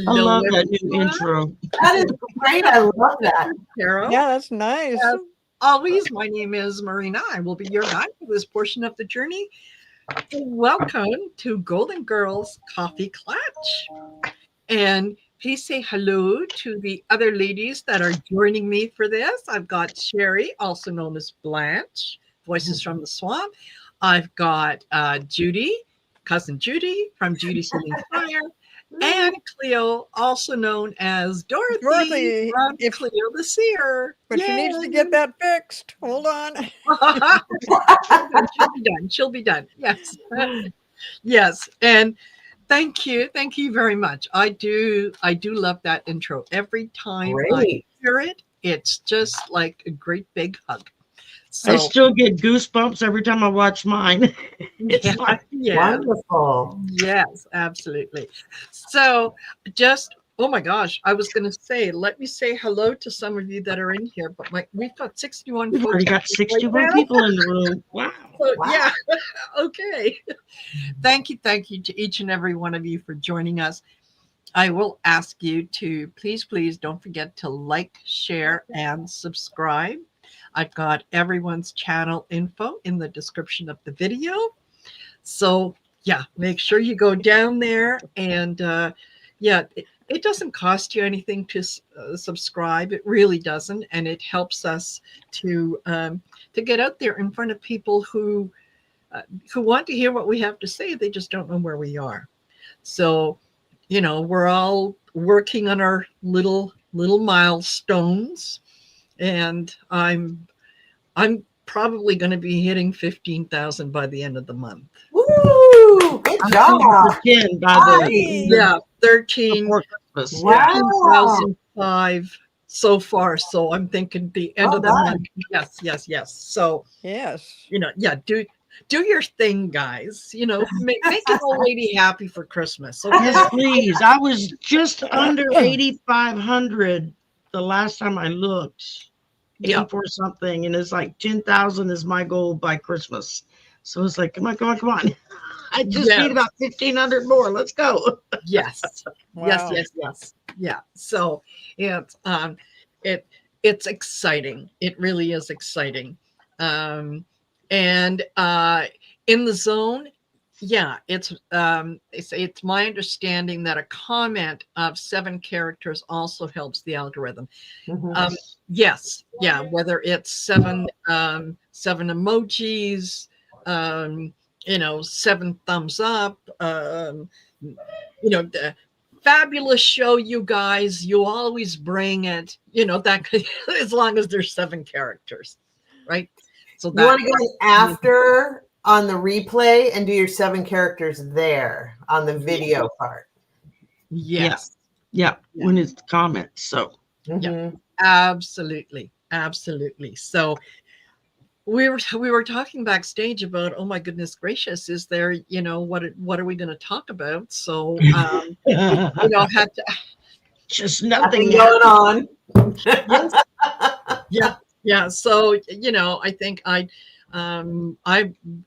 I Hello, love that new everyone. intro. That is great. I love that. Carol. Yeah, that's nice. As always, my name is Marina. I will be your guide for this portion of the journey. Welcome to Golden Girls Coffee Klatch. And please say hello to the other ladies that are joining me for this. I've got Sherry, also known as Blanche, Voices from the Swamp. I've got Judy, cousin Judy from Judy's Healing Fire, and Cleo, also known as Dorothy, Dorothy, from Cleo the Seer. but she needs to get that fixed. Hold on. She'll be done. She'll be done. Yes. Yes. And thank you very much. I do love that intro. Every time I hear it, it's just like a great big hug. So I still get goosebumps every time I watch mine. It's like wonderful. Yes, absolutely. So just oh my gosh, I was going to say, let me say hello to some of you that are in here, but we've got 61 we've folks. already got 61 people in the room. Wow. So, yeah. Okay. Thank you to each and every one of you for joining us. I will ask you to please don't forget to like, share, and subscribe. I've got everyone's channel info in the description of the video. So yeah, make sure you go down there and it doesn't cost you anything to subscribe. It really doesn't. And it helps us to get out there in front of people who want to hear what we have to say. They just don't know where we are. So, we're all working on our little milestones. And I'm probably going to be hitting 15,000 by the end of the month. Woo! Good job. 10 by the 13. Wow. 13,005 so far. So I'm thinking the end of the month. Yes. So yes, do your thing, guys. Make an old lady happy for Christmas. Okay? Yes, please. I was just under 8,500 the last time I looked. 84 something, and it's like 10,000 is my goal by Christmas. So it's like, come on. I just need about 1,500 more. Let's go. Yes. Wow. Yes. Yeah. So it's exciting. It really is exciting. And in the zone, it's my understanding that a comment of 7 characters also helps the algorithm. Mm-hmm. Yes. Yeah. Whether it's 7 emojis, 7 thumbs up, the fabulous show, you guys, you always bring it, that as long as there's 7 characters, right? So you want to go after on the replay and do your 7 characters there on the video part. Yes. Yeah. When it's comments. So absolutely. So we were talking backstage about, oh my goodness gracious, is there, what are we going to talk about? So had to just nothing going on. Yeah. So I think I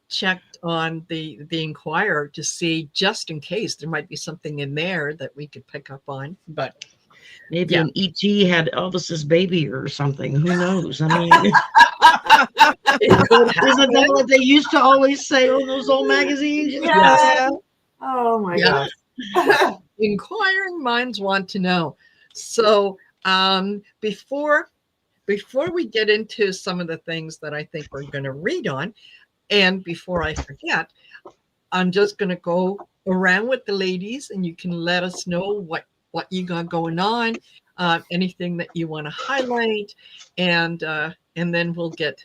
checked on the Inquirer to see, just in case there might be something in there that we could pick up on, but maybe an ET had Elvis's baby or something. Who knows? I mean, isn't that what they used to always say on those old magazines? Yeah. Oh my gosh. Inquiring minds want to know. So before we get into some of the things that I think we're going to read on, and before I forget, I'm just going to go around with the ladies, and you can let us know what you got going on, anything that you want to highlight, and then we'll get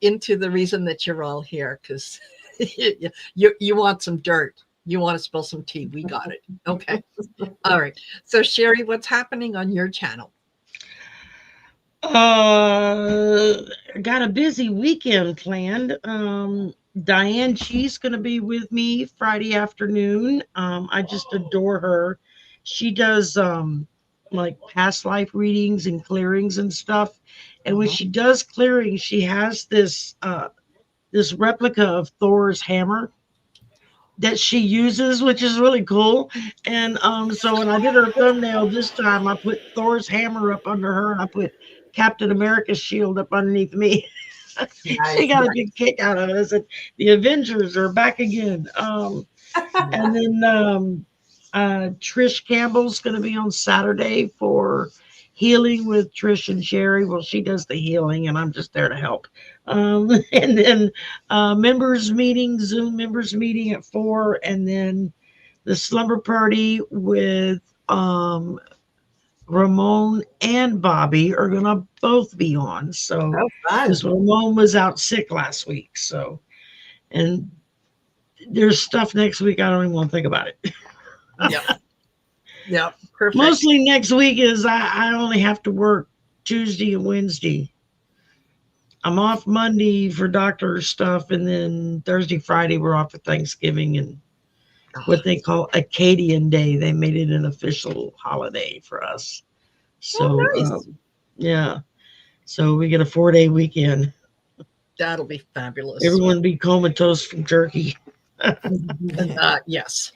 into the reason that you're all here, because you want some dirt. You want to spill some tea. We got it. Okay. All right. So Sherry, what's happening on your channel? Got a busy weekend planned. Diane, she's going to be with me Friday afternoon. I just adore her. She does like past life readings and clearings and stuff. And when she does clearings, she has this replica of Thor's hammer. that she uses, which is really cool. And so when I did her thumbnail this time, I put Thor's hammer up under her, and I put Captain America's shield up underneath me. She Nice. got a big kick out of it. I said, "The Avengers are back again." And then Trish Campbell's going to be on Saturday for healing with Trish and Sherry. Well, she does the healing, and I'm just there to help. And then members meeting, Zoom members meeting at 4, and then the slumber party with Ramon and Bobby are going to both be on. So, Oh, fun. because Ramon was out sick last week. So, and there's stuff next week. I don't even want to think about it. Yep. Yep. Perfect. Mostly next week is I only have to work Tuesday and Wednesday. I'm off Monday for doctor stuff, and then Thursday, Friday, we're off for Thanksgiving and what they call Acadian Day. They made it an official holiday for us. So, nice. yeah. So we get a 4-day weekend. That'll be fabulous. Everyone be comatose from turkey. Yes.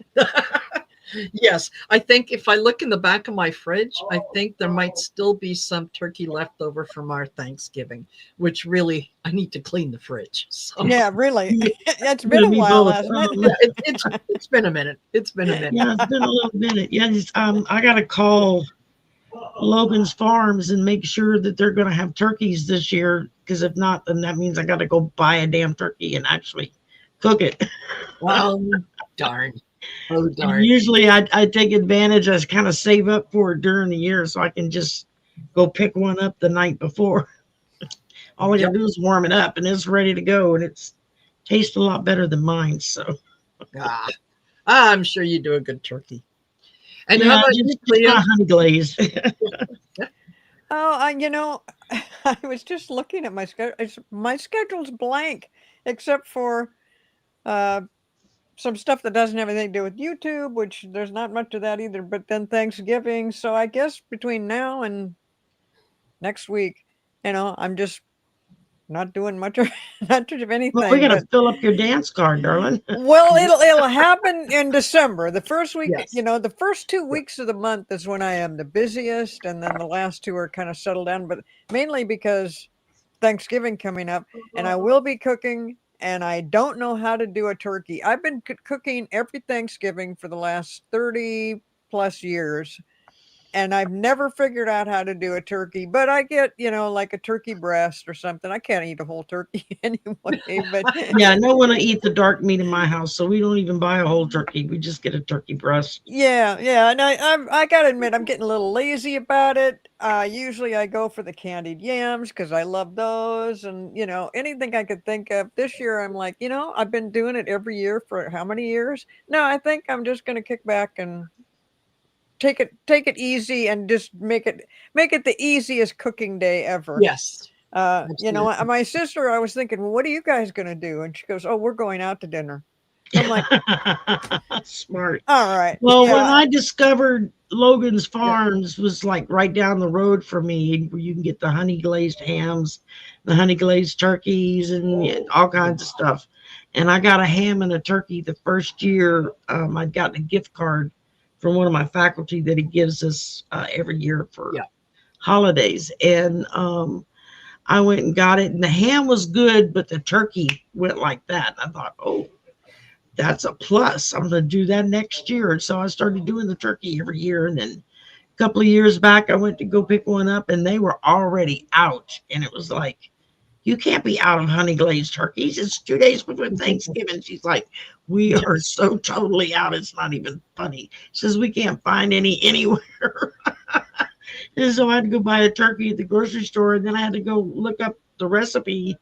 Yes. I think if I look in the back of my fridge, I think there might still be some turkey left over from our Thanksgiving, which really I need to clean the fridge. So Yeah, really. It's been Gonna a be while, both. hasn't it? yeah, it's been a minute. It's been a minute. Yeah, it's been a little minute. Yeah, I got to call Logan's Farms and make sure that they're going to have turkeys this year. Because if not, then that means I got to go buy a damn turkey and actually cook it. Well, darn. Oh, And darn. usually I take advantage. I kind of save up for it during the year so I can just go pick one up the night before. All I got to do is warm it up and it's ready to go. And it's tastes a lot better than mine. So Ah, I'm sure you do a good turkey. And yeah, how about you, just Cleo? not honey glazed. Oh, I was just looking at my schedule. My schedule's blank, except for some stuff that doesn't have anything to do with YouTube, which there's not much of that either. But then Thanksgiving, so I guess between now and next week, I'm just not doing much of not much of Well, we anything. got But to fill up your dance card, darling. well, it'll happen in December. The first week, Yes. the first 2 weeks of the month is when I am the busiest, and then the last two are kind of settled down. But mainly because Thanksgiving coming up, and I will be cooking, and I don't know how to do a turkey. I've been cooking every Thanksgiving for the last 30 plus years, and I've never figured out how to do a turkey, but I get, like a turkey breast or something. I can't eat a whole turkey anyway, but Yeah, no one will eat the dark meat in my house, so we don't even buy a whole turkey. We just get a turkey breast. yeah, and I gotta admit, I'm getting a little lazy about it. Usually I go for the candied yams because I love those, and anything I could think of. This year I'm like, I've been doing it every year for how many years? No, I think I'm just gonna kick back and take it easy and just make it the easiest cooking day ever. Yes. My sister, I was thinking, well, what are you guys gonna do? And she goes, oh, we're going out to dinner. I'm like, Smart. all right. Well, Yeah. when I discovered Logan's Farms was like right down the road from me, where you can get the honey glazed hams, the honey glazed turkeys, and all kinds of stuff. And I got a ham and a turkey the first year. I'd gotten a gift card from one of my faculty that he gives us every year for holidays. And I went and got it, and the ham was good, but the turkey went like that. I thought, oh, that's a plus. I'm going to do that next year. And so I started doing the turkey every year. And then a couple of years back, I went to go pick one up, and they were already out. And it was like, you can't be out of honey glazed turkeys. It's 2 days before Thanksgiving. She's like, we are so totally out. It's not even funny. She says, we can't find any anywhere. And so I had to go buy a turkey at the grocery store. And then I had to go look up the recipe.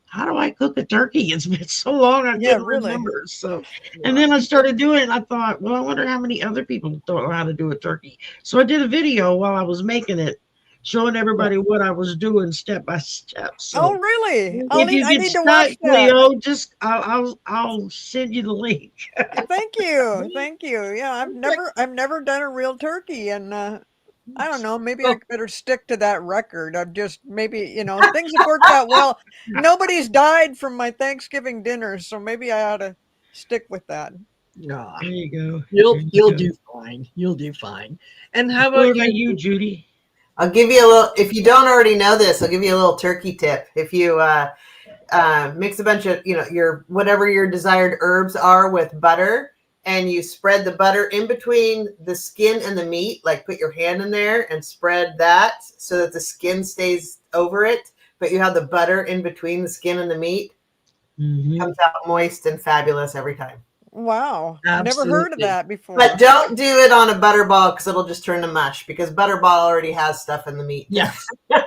How do I cook a turkey? It's been so long I couldn't remember. So, and then I started doing it. And I thought, well, I wonder how many other people don't know how to do a turkey. So I did a video while I was making it, showing everybody what I was doing step by step. So, Oh, really? if you I get need to watch stuck, that. Leo, just I'll send you the link. Thank you. Yeah, I've never done a real turkey, and I don't know. Maybe I better stick to that record. I've just maybe things have worked out well. Nobody's died from my Thanksgiving dinners, so maybe I ought to stick with that. Ah, There you go. you'll There you you'll go. do fine. You'll do fine. And how What about about you, you? Judy? I'll give you a little, if you don't already know this, I'll give you a little turkey tip. If you mix a bunch of, your whatever your desired herbs are with butter, and you spread the butter in between the skin and the meat, like put your hand in there and spread that so that the skin stays over it, but you have the butter in between the skin and the meat, Mm-hmm. comes out moist and fabulous every time. Wow. Never heard of Absolutely. that before. But don't do it on a butterball because it'll just turn to mush, because butterball already has stuff in the meat. Yes.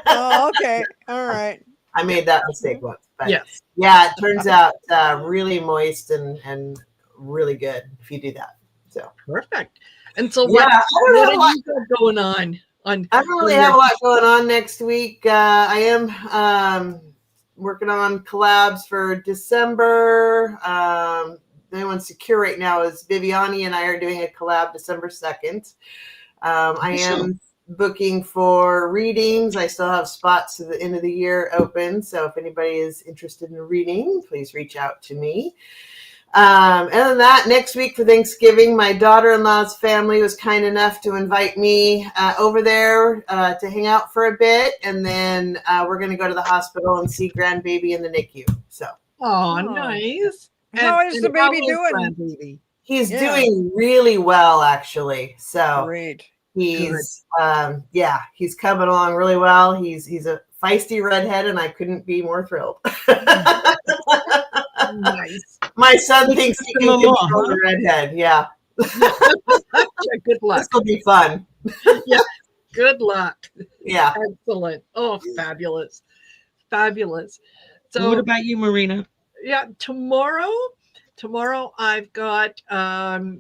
Oh, okay. All right. I made that mistake once. But Yes. yeah, it turns out really moist and really good if you do that. So Perfect. And so yeah, what have you got going on? I don't really have a lot going on next week. I am working on collabs for December. The only one secure right now is Viviani and I are doing a collab December 2nd. I am booking for readings. I still have spots to the end of the year open. So if anybody is interested in a reading, please reach out to me. Other than that, next week for Thanksgiving, my daughter-in-law's family was kind enough to invite me over there to hang out for a bit. And then we're going to go to the hospital and see grandbaby in the NICU. So, Oh, Oh. nice. How is the how baby is doing? grandbaby? he's Yeah. doing really well, actually. So Great. he's he's coming along really well. He's a feisty redhead, and I couldn't be more thrilled. Nice. My son thinks he can Mama, control huh? the redhead. Yeah, Good luck. this will be fun. Good luck. Yeah. Excellent. Oh, fabulous. Fabulous. What So about you, Marina? yeah, tomorrow I've got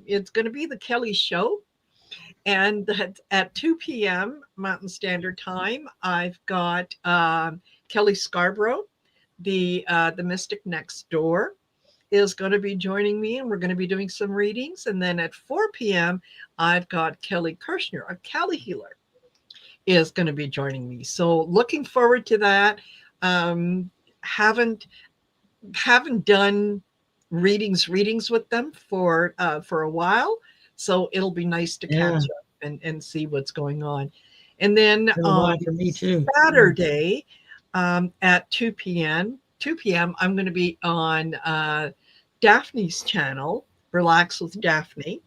it's going to be the Kelly show, and at 2 p.m. Mountain Standard Time I've got Kelly Scarborough, the mystic next door, is going to be joining me, and we're going to be doing some readings. And then at 4 p.m. I've got Kelly Kirshner, a Cali healer, is going to be joining me. So looking forward to that. Haven't done readings with them for a while, so it'll be nice to catch up and see what's going on. And then Been a while for me too. Saturday at 2 p.m. I'm going to be on Daphne's channel, Relax with Daphne.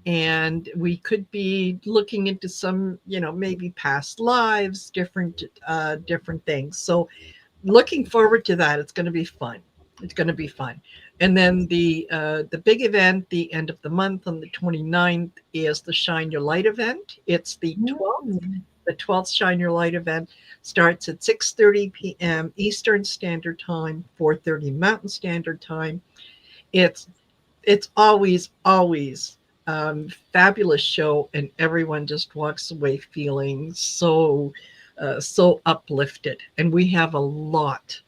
And we could be looking into some, maybe past lives, different things. So looking forward to that. It's going to be fun. It's going to be fun. And then the big event, the end of the month on the 29th, is the Shine Your Light event. It's the 12th. The 12th Shine Your Light event starts at 6:30 p.m. Eastern Standard Time, 4:30 Mountain Standard Time. It's always fabulous show, and everyone just walks away feeling so uplifted. And we have a lot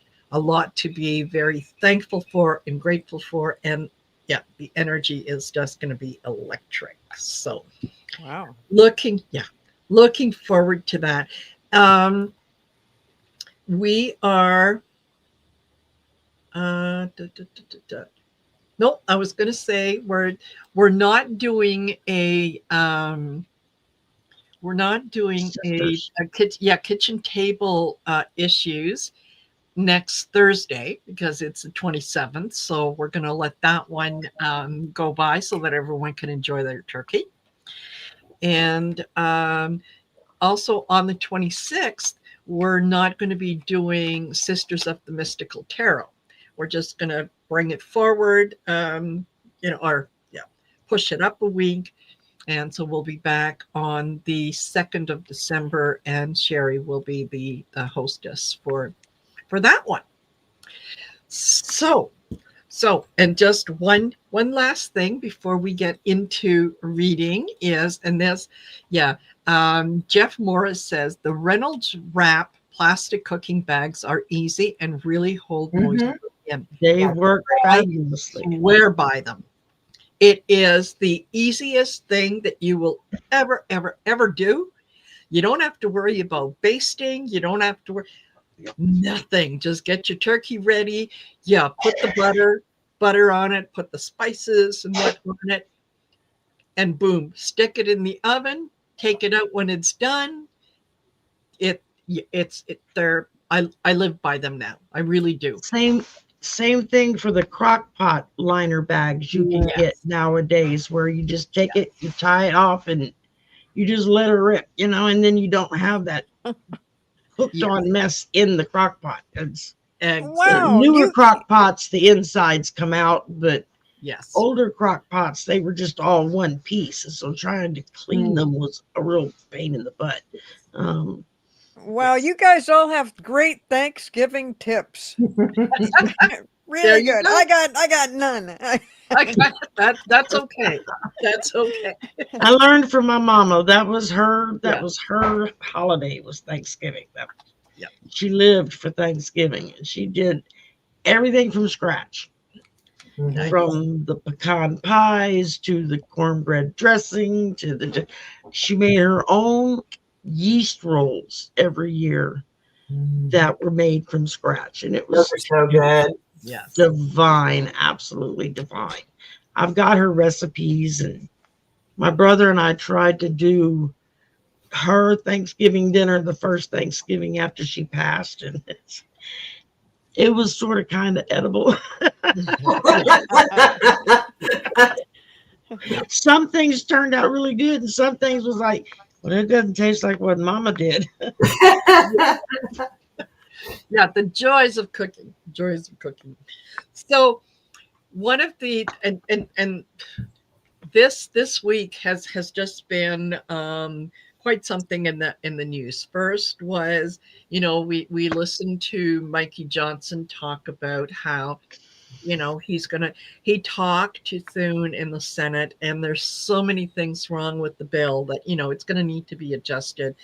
to be very thankful for and grateful for. And yeah, the energy is just going to be electric. So Wow. looking forward to that. We are no, I was going to say we're not doing a kitchen table issues next Thursday, because it's the 27th. So we're going to let that one go by so that everyone can enjoy their turkey. And also on the 26th, we're not going to be doing Sisters of the Mystical Tarot. We're just going to bring it forward, push it up a week. And so we'll be back on the 2nd of December, and Sherry will be the hostess for that one. So, and just one last thing before we get into reading is, and this, Jeff Morris says the Reynolds Wrap plastic cooking bags are easy and really hold moisture in. They work fabulously. Swear by them. It is the easiest thing that you will ever do. You don't have to worry about basting. You don't have to worry nothing. Just get your turkey ready. Yeah, put the butter butter on it, put the spices and what on it, and boom, stick it in the oven, take it out when it's done. They're I live by them now. I really do. Same thing for the crock pot liner bags you can Yes. get nowadays, where you just take it, you tie it off, and you just let it rip, and then you don't have that hooked on mess in the crock pot. It's Wow, newer crock pots, the insides come out, but Yes. older crock pots, they were just all one piece. So trying to clean them was a real pain in the butt. Wow, you guys all have great Thanksgiving tips. Really good. go. I got none. That's okay. That's okay. I learned from my mama. That was her holiday, was Thanksgiving. She lived for Thanksgiving, and she did everything from scratch. Mhm. From the pecan pies to the cornbread dressing she made her own yeast rolls every year that were made from scratch, and it Those was are so good. Yes. divine, absolutely divine. I've got her recipes, and my brother and I tried to do her Thanksgiving dinner the first Thanksgiving after she passed, and it was sort of kind of edible. Some things turned out really good, and some things was like, well, it doesn't taste like what Mama did. Yeah, the joys of cooking. Joys of cooking. So one of the and this week has just been quite something in the news. First was, we listened to Mikey Johnson talk about how he talked too soon in the Senate, and there's so many things wrong with the bill that it's going to need to be adjusted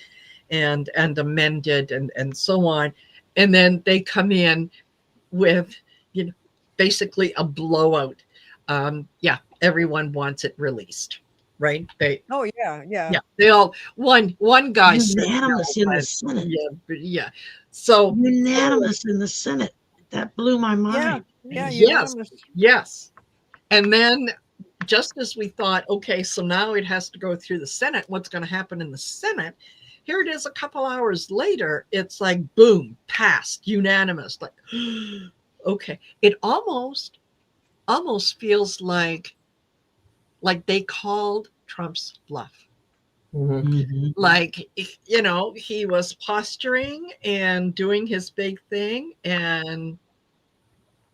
and amended and so on. And then they come in with basically a blowout. Everyone wants it released, right? They all one guy Unanimous in the Senate. So Unanimous in the Senate. That blew my mind. Yes. And then just as we thought, okay, so now it has to go through the Senate, what's going to happen in the Senate? Here it is a couple hours later. It's like, boom, passed, unanimous. Like, okay. It almost feels like they called Trump's bluff. Mhm. Like, he was posturing and doing his big thing, and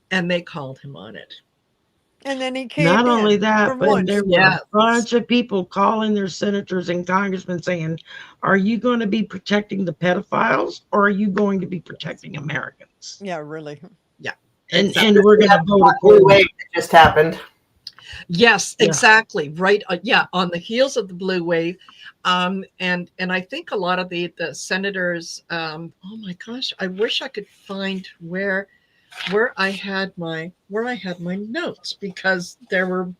they called him on it. And then he came Not only in that, from but lunch. there were a bunch of people calling their senators and congressmen saying, are you going to be protecting the pedophiles, or are you going to be protecting Americans? Yeah, really. Yeah. And we're going to vote accordingly. It just happened. Yes, exactly. Right. On the heels of the blue wave. And I think a lot of the senators, oh my gosh, I wish I could find where I had my notes, because they were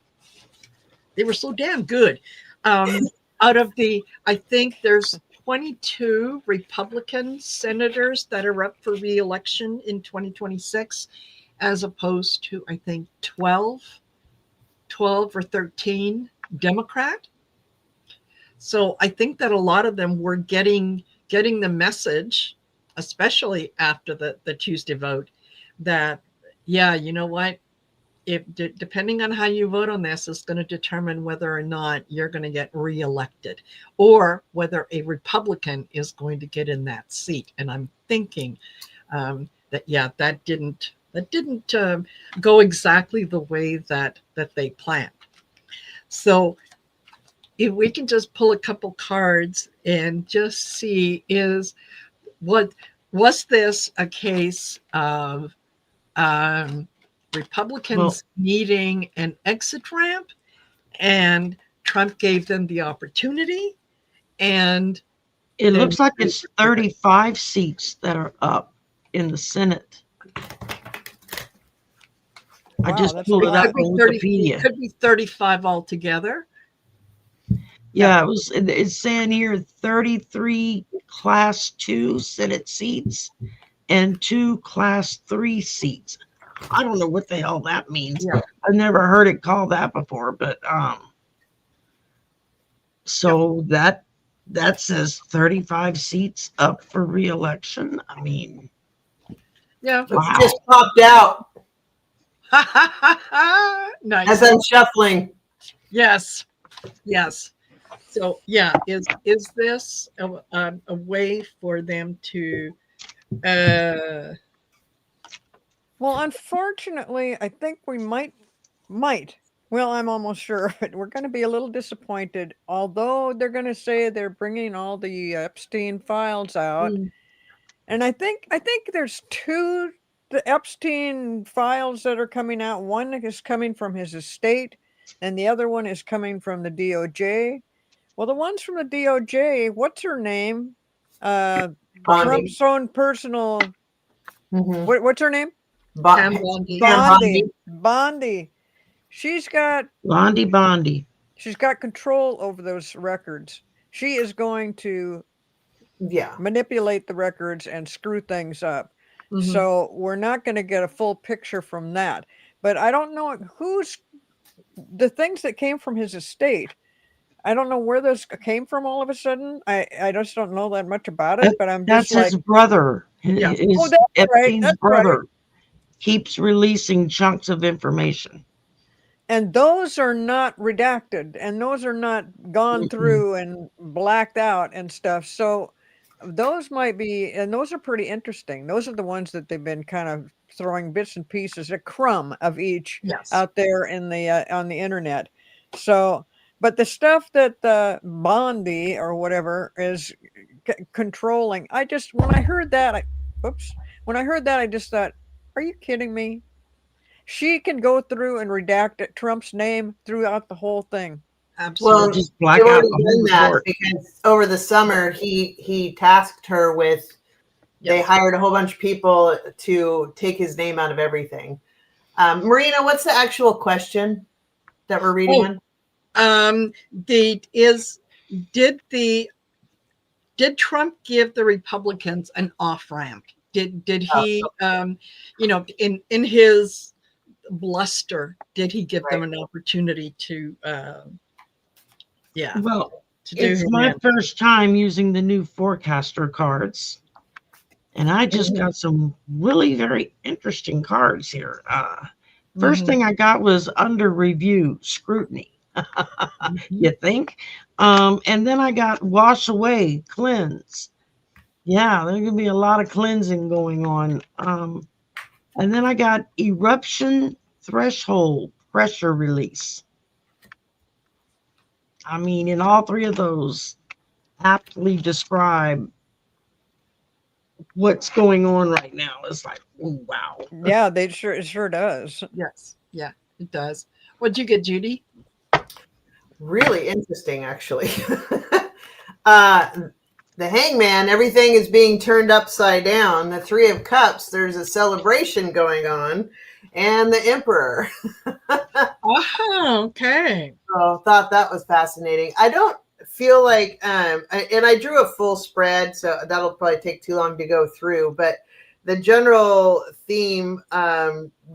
so damn good. Out of I think there's 22 Republican senators that are up for re-election in 2026, as opposed to, I think, 12 or 13 Democrat. So I think that a lot of them were getting the message, especially after the Tuesday vote, that, you know what, if depending on how you vote on this is going to determine whether or not you're going to get reelected, or whether a Republican is going to get in that seat. And I'm thinking that didn't go exactly the way that they planned. So if we can just pull a couple cards and just see, was this a case of Republicans needing an exit ramp, and Trump gave them the opportunity? And it looks like it's 35 seats that are up in the Senate. I just pulled it up on Wikipedia. It could be 35 altogether. Yeah, it's saying here 33 Class 2 Senate seats and 2 Class 3 seats. I don't know what the hell that means. Yeah. I've never heard it called that before, but so that says 35 seats up for re-election. I mean, Yeah. It's wow. just popped out Nice. as I'm shuffling. Yes. Yes. So yeah, is this a way for them to Well, unfortunately, I think we might. Well, I'm almost sure of it. We're going to be a little disappointed, although they're going to say they're bringing all the Epstein files out. Mm. And I think there's two the Epstein files that are coming out. One is coming from his estate, and the other one is coming from the DOJ. Well, the ones from the DOJ, what's her name? Bondi. Trump's own personal. Mhm. What's her name? Pam Bondi. Bondi. She's got Bondi. control over those records. She is going to Yeah. manipulate the records and screw things up. Mhm. So we're not going to get a full picture from that. But I don't know who's the things that came from his estate. I don't know where those came from all of a sudden. I just don't know that much about it, but I'm That's just like, his brother. Yeah. His oh, that's right. Epstein's That's brother right. keeps releasing chunks of information. And those are not redacted, and those are not gone Mm-mm. through and blacked out and stuff. So those might be, and those are pretty interesting. Those are the ones that they've been kind of throwing bits and pieces, a crumb of each Yes. out there in the on the internet. So, but the stuff that the Bondi or whatever is controlling, when I heard that, when I heard that, I just thought, are you kidding me? She can go through and redact Trump's name throughout the whole thing. Absolutely. Well, Just black they've out already the whole done that report. because over the summer he tasked her with. They Yes. hired a whole bunch of people to take his name out of everything. Marina, what's the actual question that we're reading on? Did Trump give the Republicans an off ramp? Did he in his bluster, did he give them an opportunity to Well, to do it's him my in? first time using the new forecaster cards, and I just got some really very interesting cards here. First Mhm. thing I got was under review scrutiny. You think? And then I got wash away, cleanse. Yeah, there's gonna be a lot of cleansing going on. And then I got eruption threshold pressure release. I mean, in all three of those, aptly describe what's going on right now. It's like, oh, wow. Yeah, it sure does. Yes, yeah, it does. What'd you get, Judy? Really interesting, actually. The Hangman, everything is being turned upside down. The Three of Cups, there's a celebration going on, and the Emperor. Oh, okay. So thought that was fascinating. I don't feel like, and I drew a full spread, so that'll probably take too long to go through. But the general theme,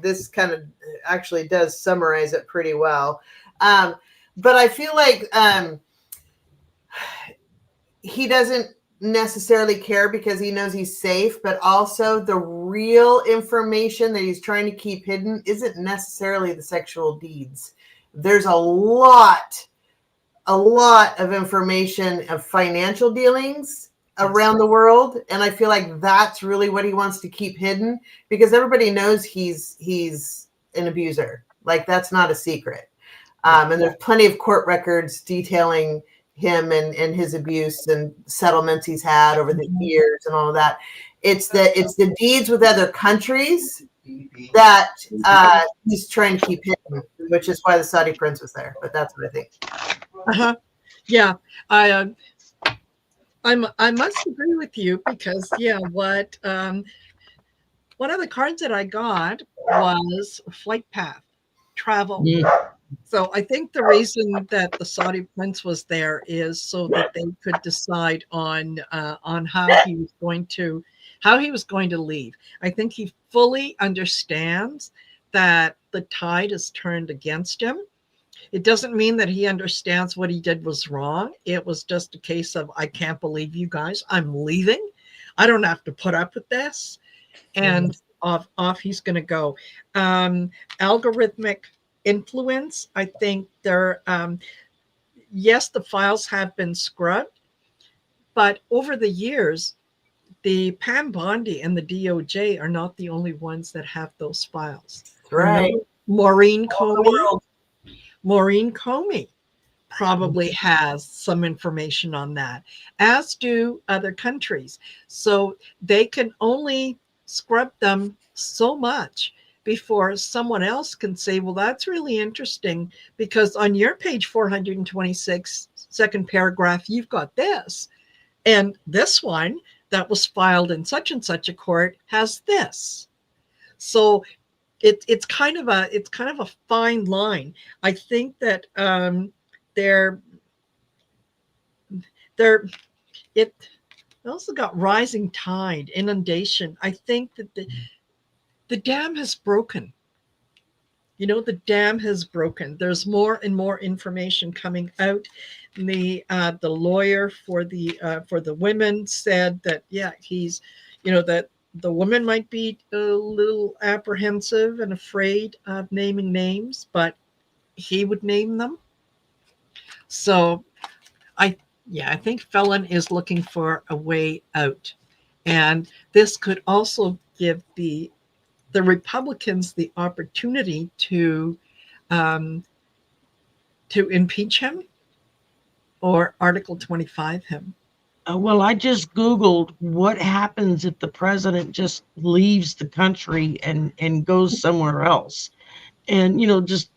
this kind of actually does summarize it pretty well. But I feel like he doesn't necessarily care because he knows he's safe, but also the real information that he's trying to keep hidden isn't necessarily the sexual deeds. There's a lot of information of financial dealings around the world, and I feel like that's really what he wants to keep hidden because everybody knows he's an abuser. Like, that's not a secret. And there's plenty of court records detailing him and his abuse and settlements he's had over the years and all of that. It's the deeds with other countries that he's trying to keep hidden, which is why the Saudi prince was there. But that's what I think. Yeah, I must agree with you because one of the cards that I got was flight path, travel. So I think the reason that the Saudi prince was there is so that they could decide on how he was going to leave. I think he fully understands that the tide has turned against him. It doesn't mean that he understands what he did was wrong. It was just a case of, I can't believe you guys. I'm leaving. I don't have to put up with this. And off he's going to go. Algorithmic influence. I think yes, the files have been scrubbed, but over the years, the Pam Bondi and the DOJ are not the only ones that have those files. Right. Maureen Comey probably has some information on that, as do other countries. So they can only scrub them so much before someone else can say, well, that's really interesting, because on your page 426, second paragraph, you've got this. And this one that was filed in such and such a court has this. So it's kind of a fine line. I think that it also got rising tide, inundation. I think that the dam has broken. The dam has broken. There's more and more information coming out. The lawyer for the women said that, yeah, he's, that the woman might be a little apprehensive and afraid of naming names, but he would name them. So I think Felon is looking for a way out. And this could also give the Republicans the opportunity to impeach him or Article 25 him. Well, I just Googled what happens if the president just leaves the country and goes somewhere else. And, just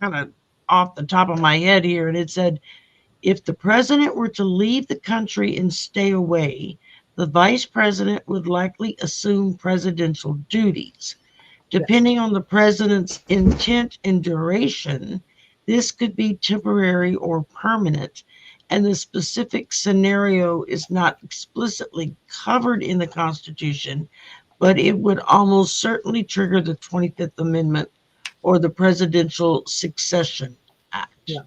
kind of off the top of my head here, and it said, if the president were to leave the country and stay away, the vice president would likely assume presidential duties. Depending on the president's intent and duration, this could be temporary or permanent, and the specific scenario is not explicitly covered in the Constitution, but it would almost certainly trigger the 25th Amendment or the Presidential Succession Act. Yeah.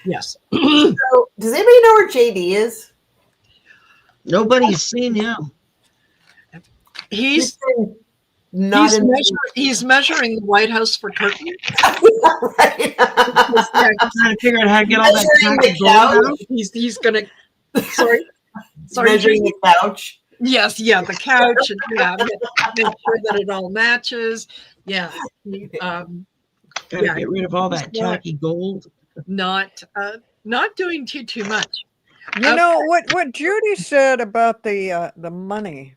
Yes. So, does anybody know where JD is? Nobody's seen him. He's not he's measuring the White House for curtain. Right. Trying to figure out how to get all that Measuring the gold out. He's gonna sorry measuring the couch. Yes, yeah, the couch, and make sure that it all matches. Yeah. Gotta get rid of all that tacky gold. Not doing too much. You know what Judy said about the money.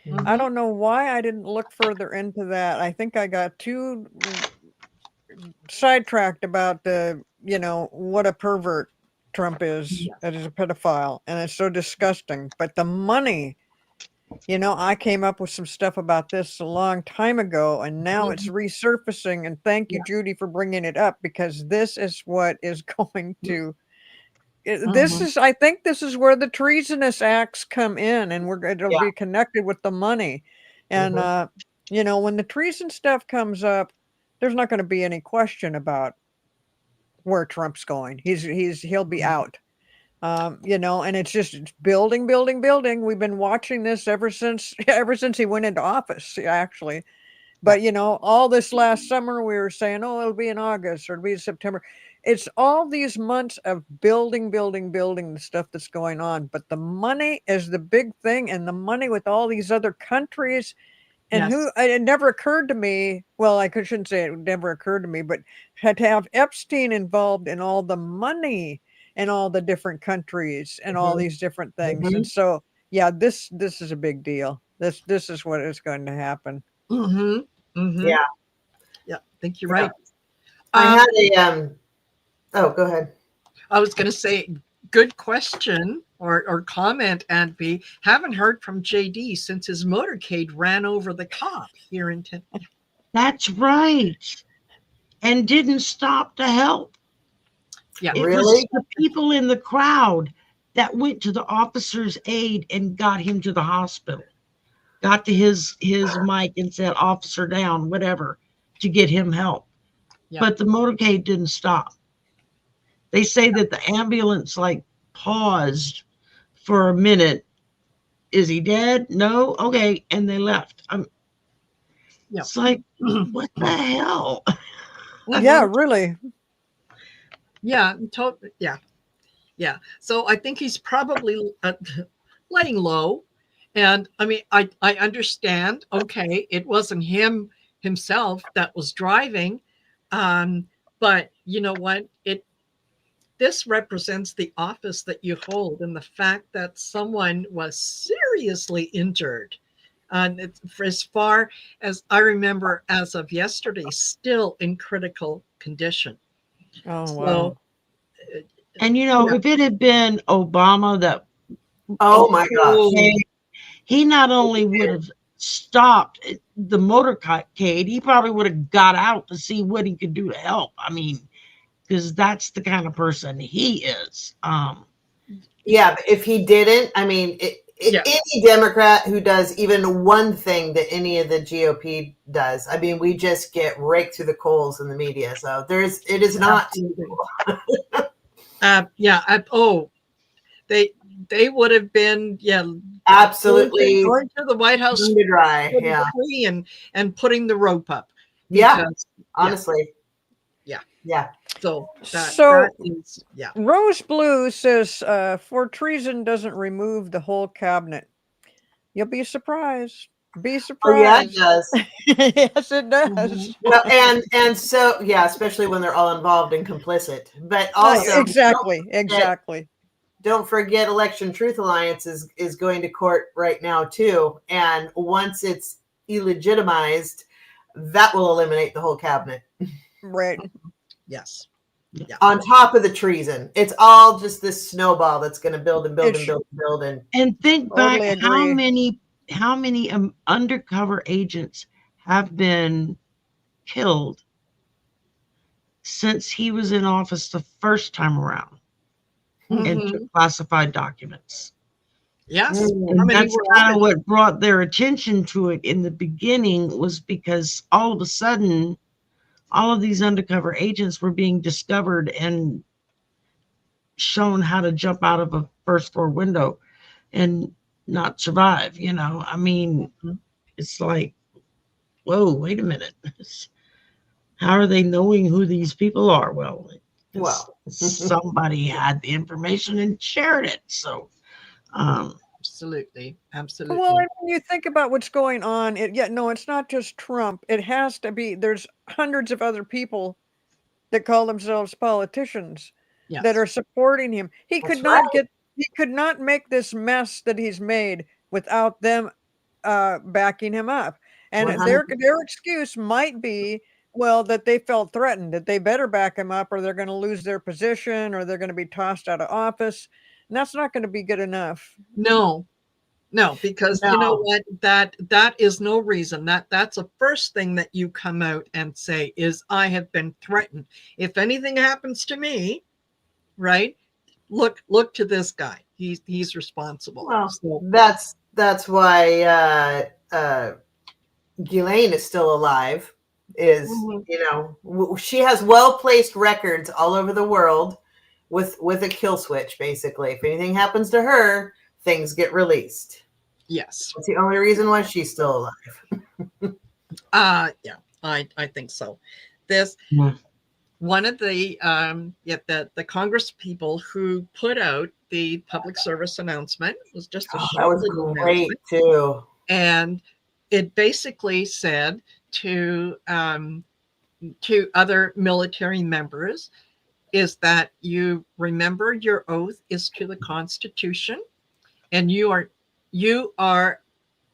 Mm-hmm. I don't know why I didn't look further into that. I think I got too sidetracked about what a pervert Trump is, that is a pedophile, and it's so disgusting. But the money, I came up with some stuff about this a long time ago, and now it's resurfacing. And thank you, Judy, for bringing it up, because this is what is going to. I think this is where the treasonous acts come in, and it'll be connected with the money. And when the treason stuff comes up, there's not going to be any question about where Trump's going. He'll be out. And it's just building. We've been watching this ever since he went into office, actually. But all this last summer we were saying, oh, it'll be in August or it'll be in September. It's all these months of building the stuff that's going on. But the money is the big thing, and the money with all these other countries. And it never occurred to me, well, I shouldn't say it never occurred to me, but had to have Epstein involved in all the money and all the different countries and all these different things. And so, this is a big deal. This is what is going to happen. Yeah. I think you're right. I had go ahead. I was going to say, good question or comment, Anby. Haven't heard from JD since his motorcade ran over the cop here in town. That's right. and didn't stop to help. Yeah. It was Really? the people in the crowd that went to the officer's aid and got him to the hospital, got to his mic and said, "Officer down," whatever, to get him help. Yeah. But the motorcade didn't stop. They say that the ambulance like paused for a minute. Is he dead? No. Okay, and they left. Yeah. It's like, what the hell? Yeah, really. Yeah. Totally. Yeah. Yeah. So I think he's probably laying low. And I mean, I understand. Okay, it wasn't himself that was driving, but you know what? This represents the office that you hold, and the fact that someone was seriously injured. And it's, for as far as I remember, as of yesterday, still in critical condition. Oh, So, wow. And yeah. if it had been Obama that Oh my gosh. Oh, he not only would have stopped the motorcade, he probably would have got out to see what he could do to help. I mean, because that's the kind of person he is. Yeah, but if he didn't, I mean, Yeah. any Democrat who does even one thing that any of the GOP does, I mean, we just get raked through the coals in the media. So it is not. Oh, they would have been, Absolutely going to the White House to dry. Yeah. and putting the rope up. Yeah. Because, Honestly. Yeah. Yeah. So So- that is, yeah. Rose Blue says, for treason doesn't remove the whole cabinet. You'll be surprised. Be Oh yeah, it surprised. does. Yes, it does. Mhm. Well, and so yeah, especially when they're all involved and complicit. But also Exactly. don't forget Election Truth Alliance is going to court right now too. And once it's illegitimized, that will eliminate the whole cabinet. Right. Yes. On top of the treason. It's all just this snowball that's going to build and build and build and build. And think Totally back how many undercover agents have been killed since he was in office the first time around and Mhm. took classified documents. Yes. Mm. How And many that's were kind on of it? what brought their attention to it in the beginning, was because all of a sudden all of these undercover agents were being discovered and shown how to jump out of a first floor window and not survive. I mean, it's like, whoa, wait a minute. How are they knowing who these people are? Well, somebody had the information and shared it. So, Absolutely. Well, Absolutely. and when you think about what's going on, it's not just Trump. It has to be, there's hundreds of other people that call themselves politicians that Yes. are supporting him. He That's could not right. he could not make this mess that he's made without them backing him up. And 100%. their excuse might be, well, that they felt threatened, that they better back him up or they're going to lose their position or they're going to be tossed out of office. And that's not going to be good enough. No, because you know No. what? That is no reason. That's the first thing that you come out and say is, I have been threatened. If anything happens to me, right? Look to this guy. He's responsible. Well, So, that's why Ghislaine is still alive. Is she has well placed records all over the world with a kill switch. Basically, if anything happens to her, things get released. yes. That's the only reason why she's still alive. Yeah, I think so. This Yeah. one of the Congress people who put out the public service announcement was just a That short was little great announcement. too. And it basically said to other military members is that you remember your oath is to the Constitution, and you are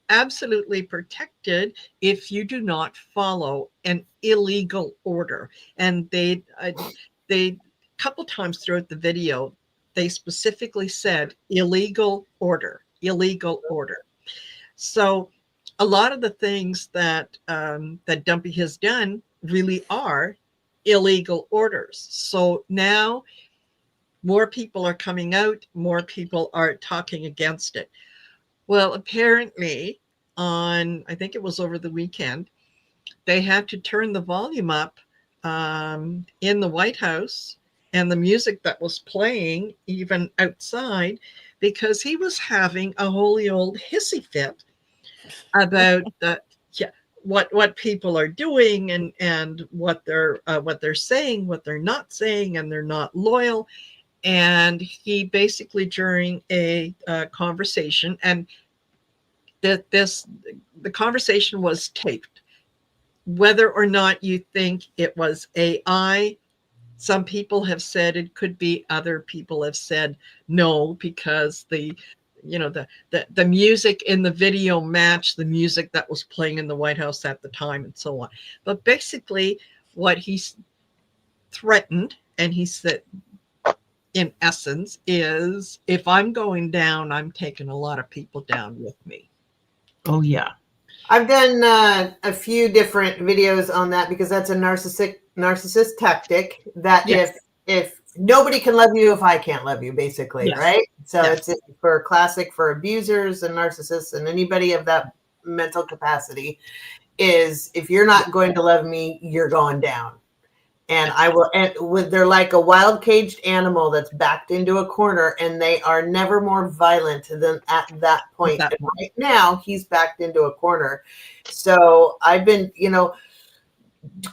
absolutely protected if you do not follow an illegal order. And they couple times throughout the video, they specifically said illegal order. So a lot of the things that Dumpy has done really are illegal orders. So now more people are coming out, more people are talking against it. Well, apparently I think it was over the weekend, they had to turn the volume up in the White House and the music that was playing even outside, because he was having a holy old hissy fit about what people are doing, and what they're saying, what they're not saying, and they're not loyal. And he basically, during a conversation, and the conversation was taped. Whether or not you think it was AI, some people have said it could be. Other people have said no, because the music in the video matched the music that was playing in the White House at the time, and so on. But basically, what he threatened, and he said, in essence, is, if I'm going down, I'm taking a lot of people down with me. Oh yeah. I've done a few different videos on that, because that's a narcissist tactic, that Yes. if nobody can love you if I can't love you, basically, Yes. right? So Yes. it's for classic for abusers and narcissists and anybody of that mental capacity, is if you're not going to love me, you're going down. And I will, and they're like a wild caged animal that's backed into a corner, and they are never more violent than at that point. At that And right now, he's backed into a corner. So I've been,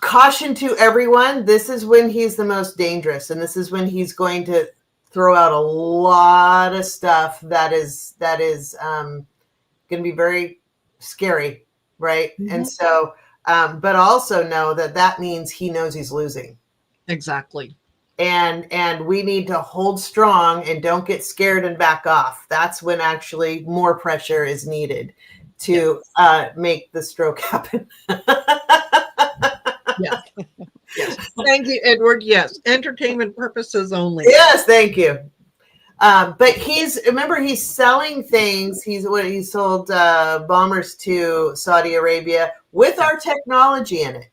caution to everyone. This is when he's the most dangerous, and this is when he's going to throw out a lot of stuff that is going to be very scary, right? Mhm. And so. But also know that means he knows he's losing. Exactly. And we need to hold strong and don't get scared and back off. That's when actually more pressure is needed to make the stroke happen. Yes. Yes. Thank you, Edward. Yes. Entertainment purposes only. Yes, thank you. But remember, he's selling things. He sold bombers to Saudi Arabia with our technology in it,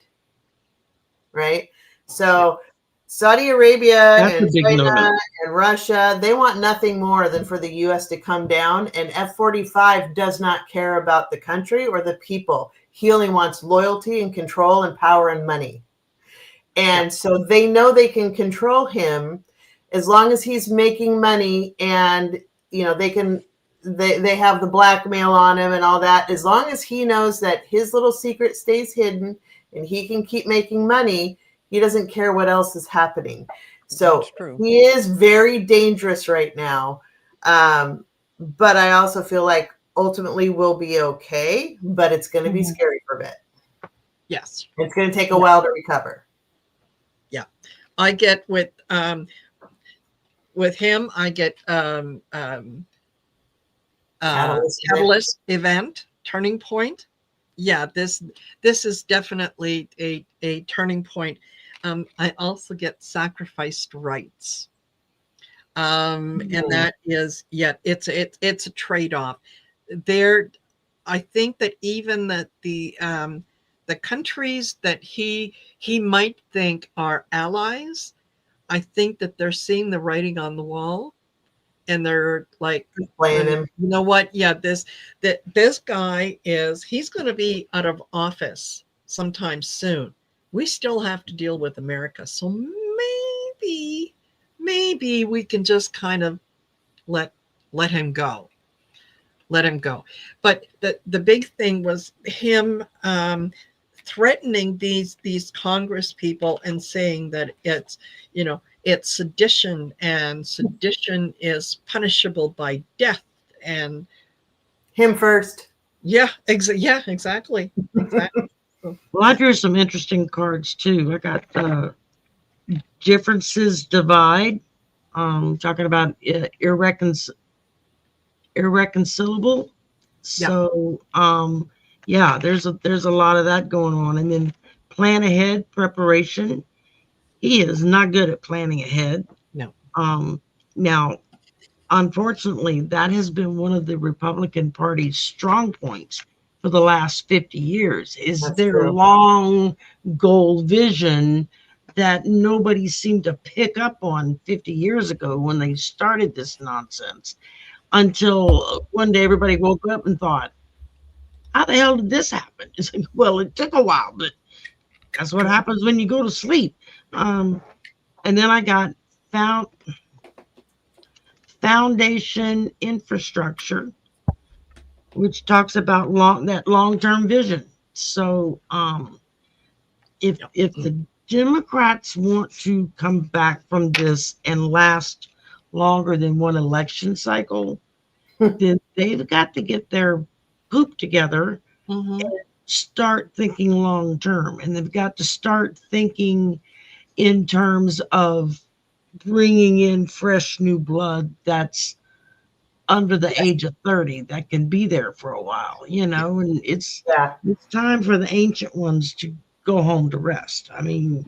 right? So Saudi Arabia and China and Russia, they want nothing more than for the U.S. to come down. And F-45 does not care about the country or the people. He only wants loyalty and control and power and money. And so they know they can control him as long as he's making money, and they have the blackmail on him and all that. As long as he knows that his little secret stays hidden and he can keep making money, he doesn't care what else is happening. So he is very dangerous right now. But I also feel like ultimately we'll be okay, but it's going to be scary for a bit. Yes. It's going to take a while to recover. Yeah. I get with him, I get catalyst event, turning point. Yeah, this is definitely a turning point. I also get sacrificed rights. And that is, it's a trade-off. I think that even that the countries that he might think are allies, I think that they're seeing the writing on the wall, and they're like, playing him. You know what? Yeah, this guy he's going to be out of office sometime soon. We still have to deal with America. So maybe we can just kind of let him go. Let him go. But the big thing was him threatening these Congress people and saying that it's sedition, and sedition is punishable by death, and him first. Yeah, exactly. Well, I drew some interesting cards too. I got differences divide, talking about irreconcilable. So there's a lot of that going on. And then plan ahead, preparation. He is not good at planning ahead. No. Now, unfortunately, that has been one of the Republican Party's strong points for the last 50 years, is their long goal vision that nobody seemed to pick up on 50 years ago when they started this nonsense, until one day everybody woke up and thought, how the hell did this happen? It's like, well, it took a while, but that's what happens when you go to sleep. And then I got found foundation infrastructure, which talks about long-term vision. So if the Democrats want to come back from this and last longer than one election cycle, then they've got to get their poop together, start thinking long term, and they've got to start thinking in terms of bringing in fresh new blood that's under the age of 30 that can be there for a while, and it's time for the ancient ones to go home to rest. I mean,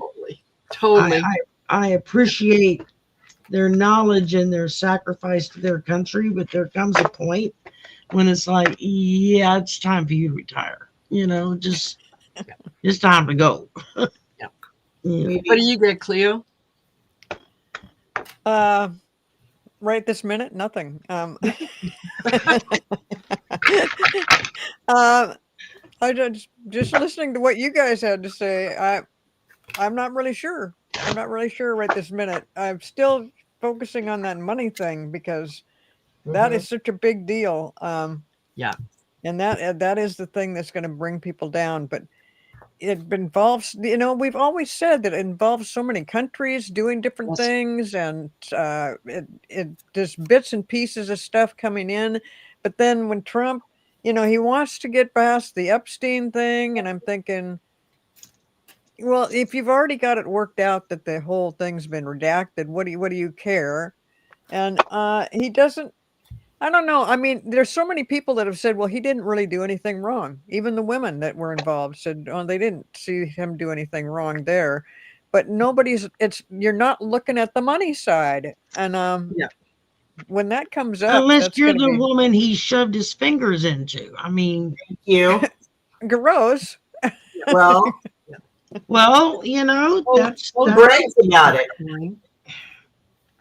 totally. I appreciate their knowledge and their sacrifice to their country, but there comes a point when it's like, yeah, it's time for you to retire. Just time to go. What do you get, Cleo? Right this minute, nothing. I just listening to what you guys had to say. I'm not really sure. I'm not really sure right this minute. I'm still focusing on that money thing because that is such a big deal. And that is the thing that's going to bring people down. But it involves, we've always said that it involves so many countries doing different things, and it just bits and pieces of stuff coming in. But then when Trump, he wants to get past the Epstein thing, and I'm thinking, well, if you've already got it worked out that the whole thing's been redacted, what do you care? And he doesn't. I don't know. I mean, there's so many people that have said, well, he didn't really do anything wrong. Even the women that were involved said, oh, they didn't see him do anything wrong there. But you're not looking at the money side. And when that comes up, unless you're the woman he shoved his fingers into. I mean, thank you. Gross. Well, that's brags about it.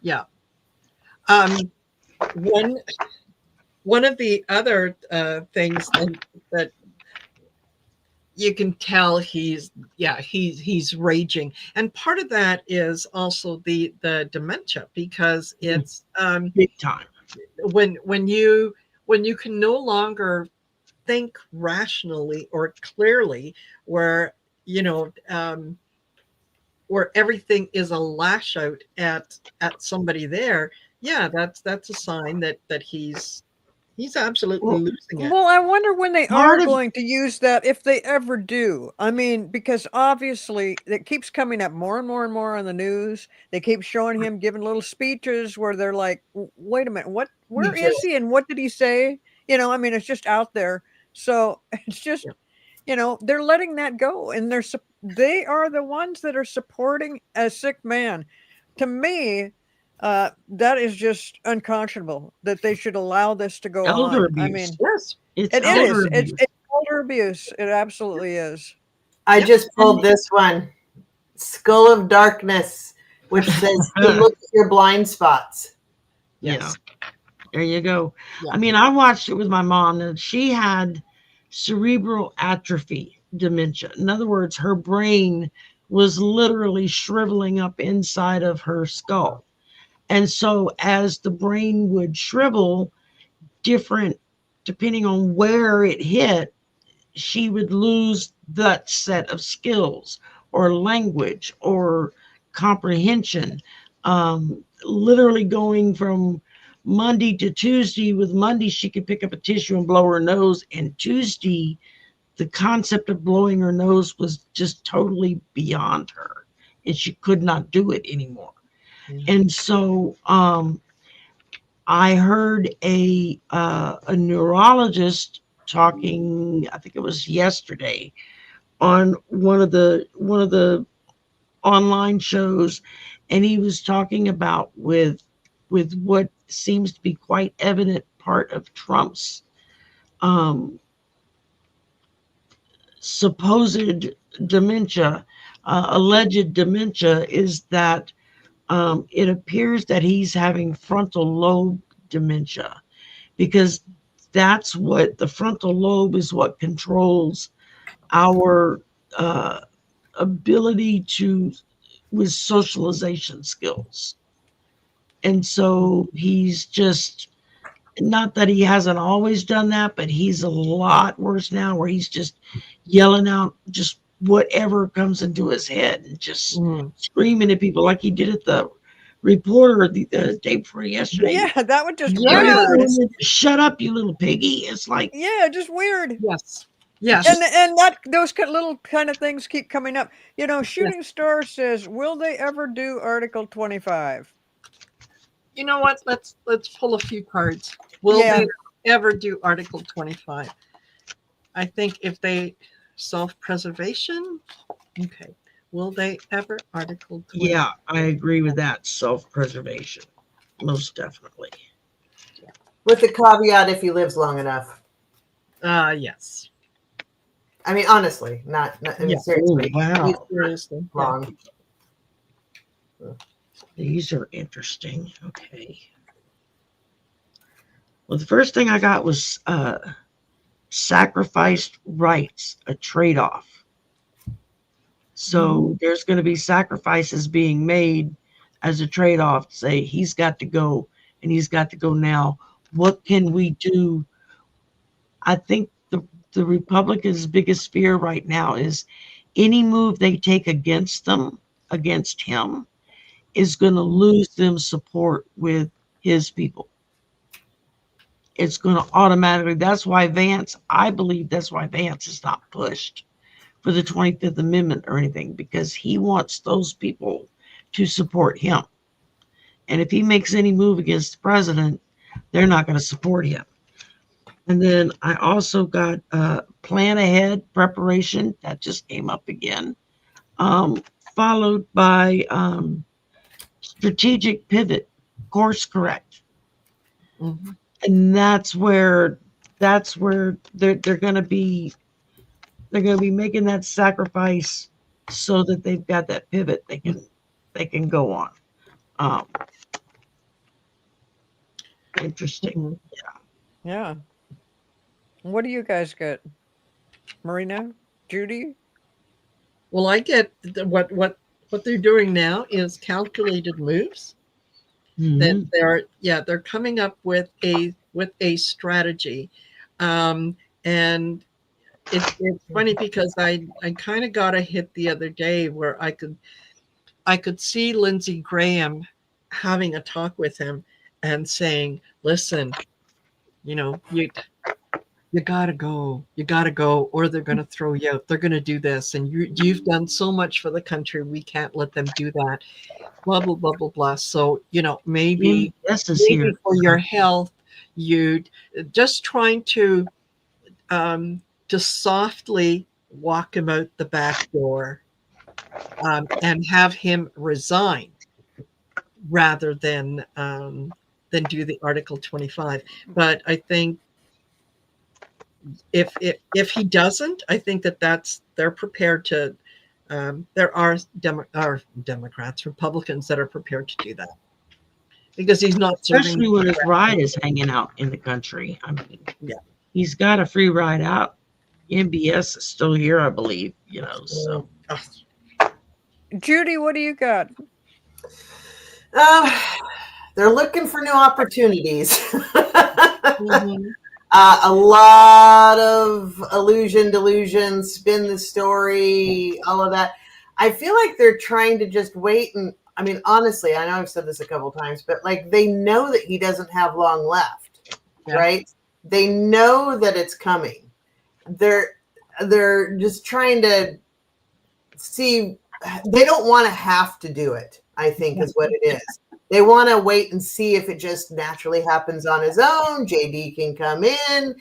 Yeah. One of the other things that you can tell he's raging, and part of that is also the dementia, because it's big time when you can no longer think rationally or clearly, where where everything is a lash out at somebody there. Yeah, that's a sign that he's absolutely losing it. Well, I wonder when they are going to use that, if they ever do. I mean, because obviously it keeps coming up more and more and more on the news. They keep showing him giving little speeches where they're like, wait a minute, where is he and what did he say? I mean, it's just out there. So it's just, they're letting that go, and they are the ones that are supporting a sick man. To me, that is just unconscionable that they should allow this to go elder on. Abuse. I mean, yes, it is. It's elder abuse. It absolutely is. I just pulled this one, Skull of Darkness, which says to look at your blind spots. Yes. Yeah, there you go. Yeah. I mean, I watched it with my mom, and she had cerebral atrophy dementia. In other words, her brain was literally shriveling up inside of her skull. And so as the brain would shrivel, depending on where it hit, she would lose that set of skills or language or comprehension. Literally going from Monday to Tuesday, with Monday, she could pick up a tissue and blow her nose. And Tuesday, the concept of blowing her nose was just totally beyond her, and she could not do it anymore. And so I heard a neurologist talking, I think it was yesterday, on one of the online shows, and he was talking about with what seems to be quite evident part of Trump's supposed dementia. alleged dementia is that it appears that he's having frontal lobe dementia, because that's what the frontal lobe is, what controls our ability to with socialization skills. And so he's just, not that he hasn't always done that, but he's a lot worse now, where he's just yelling out just whatever comes into his head and just screaming at people like he did at the reporter the day before yesterday. Yeah, that was just Yeah. weird. Shut up, you little piggy. It's like, Yeah, just weird. Yes. Yes. And that those little kind of things keep coming up. You know, Shooting Star says, "Will they ever do Article 25?" You know what? Let's pull a few cards. Will Yeah. they ever do Article 25? I think if they self-preservation, okay. Will they ever Article 25? yeah, I agree with that. Self-preservation, most definitely. With the caveat, if he lives long enough. Yes. I mean, honestly, not I mean, Yeah. seriously. Oh, wow. He's Seriously. long. These are interesting. Okay. Well, the first thing I got was sacrificed rights, a trade-off. So there's going to be sacrifices being made as a trade-off. Say he's got to go, and he's got to go now. What can we do? I think the Republicans' biggest fear right now is any move they take against him, is going to lose them support with his people. It's going to automatically, I believe that's why Vance is not pushed for the 25th Amendment or anything, because he wants those people to support him. And if he makes any move against the president, they're not going to support him. And then I also got plan ahead, preparation. That just came up again. Followed by strategic pivot, course correct. Mm-hmm. And that's where they're going to be making that sacrifice so that they've got that pivot they can go on. Interesting. Yeah. What do you guys get? Marina? Judy? Well, I get what they're doing now is calculated moves. That they're coming up with a strategy, and it's funny because I kind of got a hit the other day where I could see Lindsey Graham having a talk with him and saying, "Listen, you know, you gotta go, or they're gonna throw you out. They're gonna do this, and you've done so much for the country. We can't let them do that. Blah blah blah blah blah." So maybe for your health, you just trying to softly walk him out the back door, and have him resign rather than do the Article 25. But I think if he doesn't, I think they're prepared to. There are Democrats, Republicans that are prepared to do that because he's not especially when his ride is hanging out in the country. I mean, he's got a free ride out. MBS is still here, I believe. So. Judy, what do you got? They're looking for new opportunities. Mm-hmm. A lot of delusion, spin the story, all of that. I feel like they're trying to just wait. And I mean, honestly, I know I've said this a couple times, but like they know that he doesn't have long left, right? They know that it's coming. They're just trying to see. They don't want to have to do it, I think is what it is. They want to wait and see if it just naturally happens on his own. JD can come in.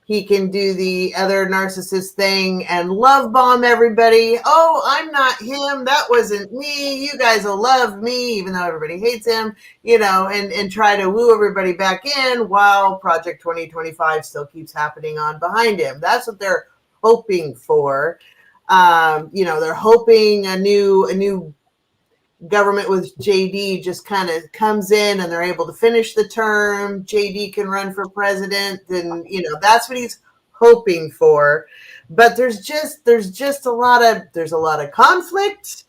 He can do the other narcissist thing and love bomb everybody. Oh, I'm not him. That wasn't me. You guys will love me, even though everybody hates him, and try to woo everybody back in while Project 2025 still keeps happening on behind him. That's what they're hoping for. They're hoping a new government with JD just kind of comes in and they're able to finish the term. JD can run for president, and that's what he's hoping for. But there's just a lot of conflict.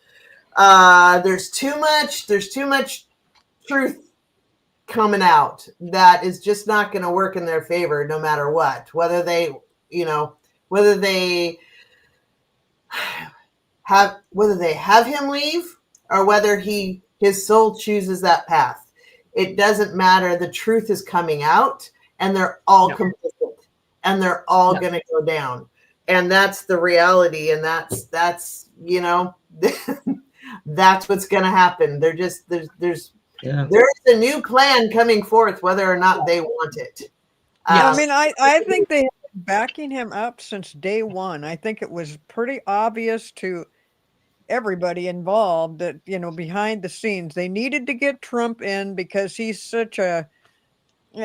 There's too much truth coming out that is just not going to work in their favor, no matter what. Whether they have him leave, or whether his soul chooses that path. It doesn't matter. The truth is coming out, and they're all complicit, and they're all going to go down. And that's the reality. And that's that's what's going to happen. There's a new plan coming forth, whether or not they want it. I mean, I think they have been backing him up since day one. I think it was pretty obvious to everybody involved that, behind the scenes, they needed to get Trump in because he's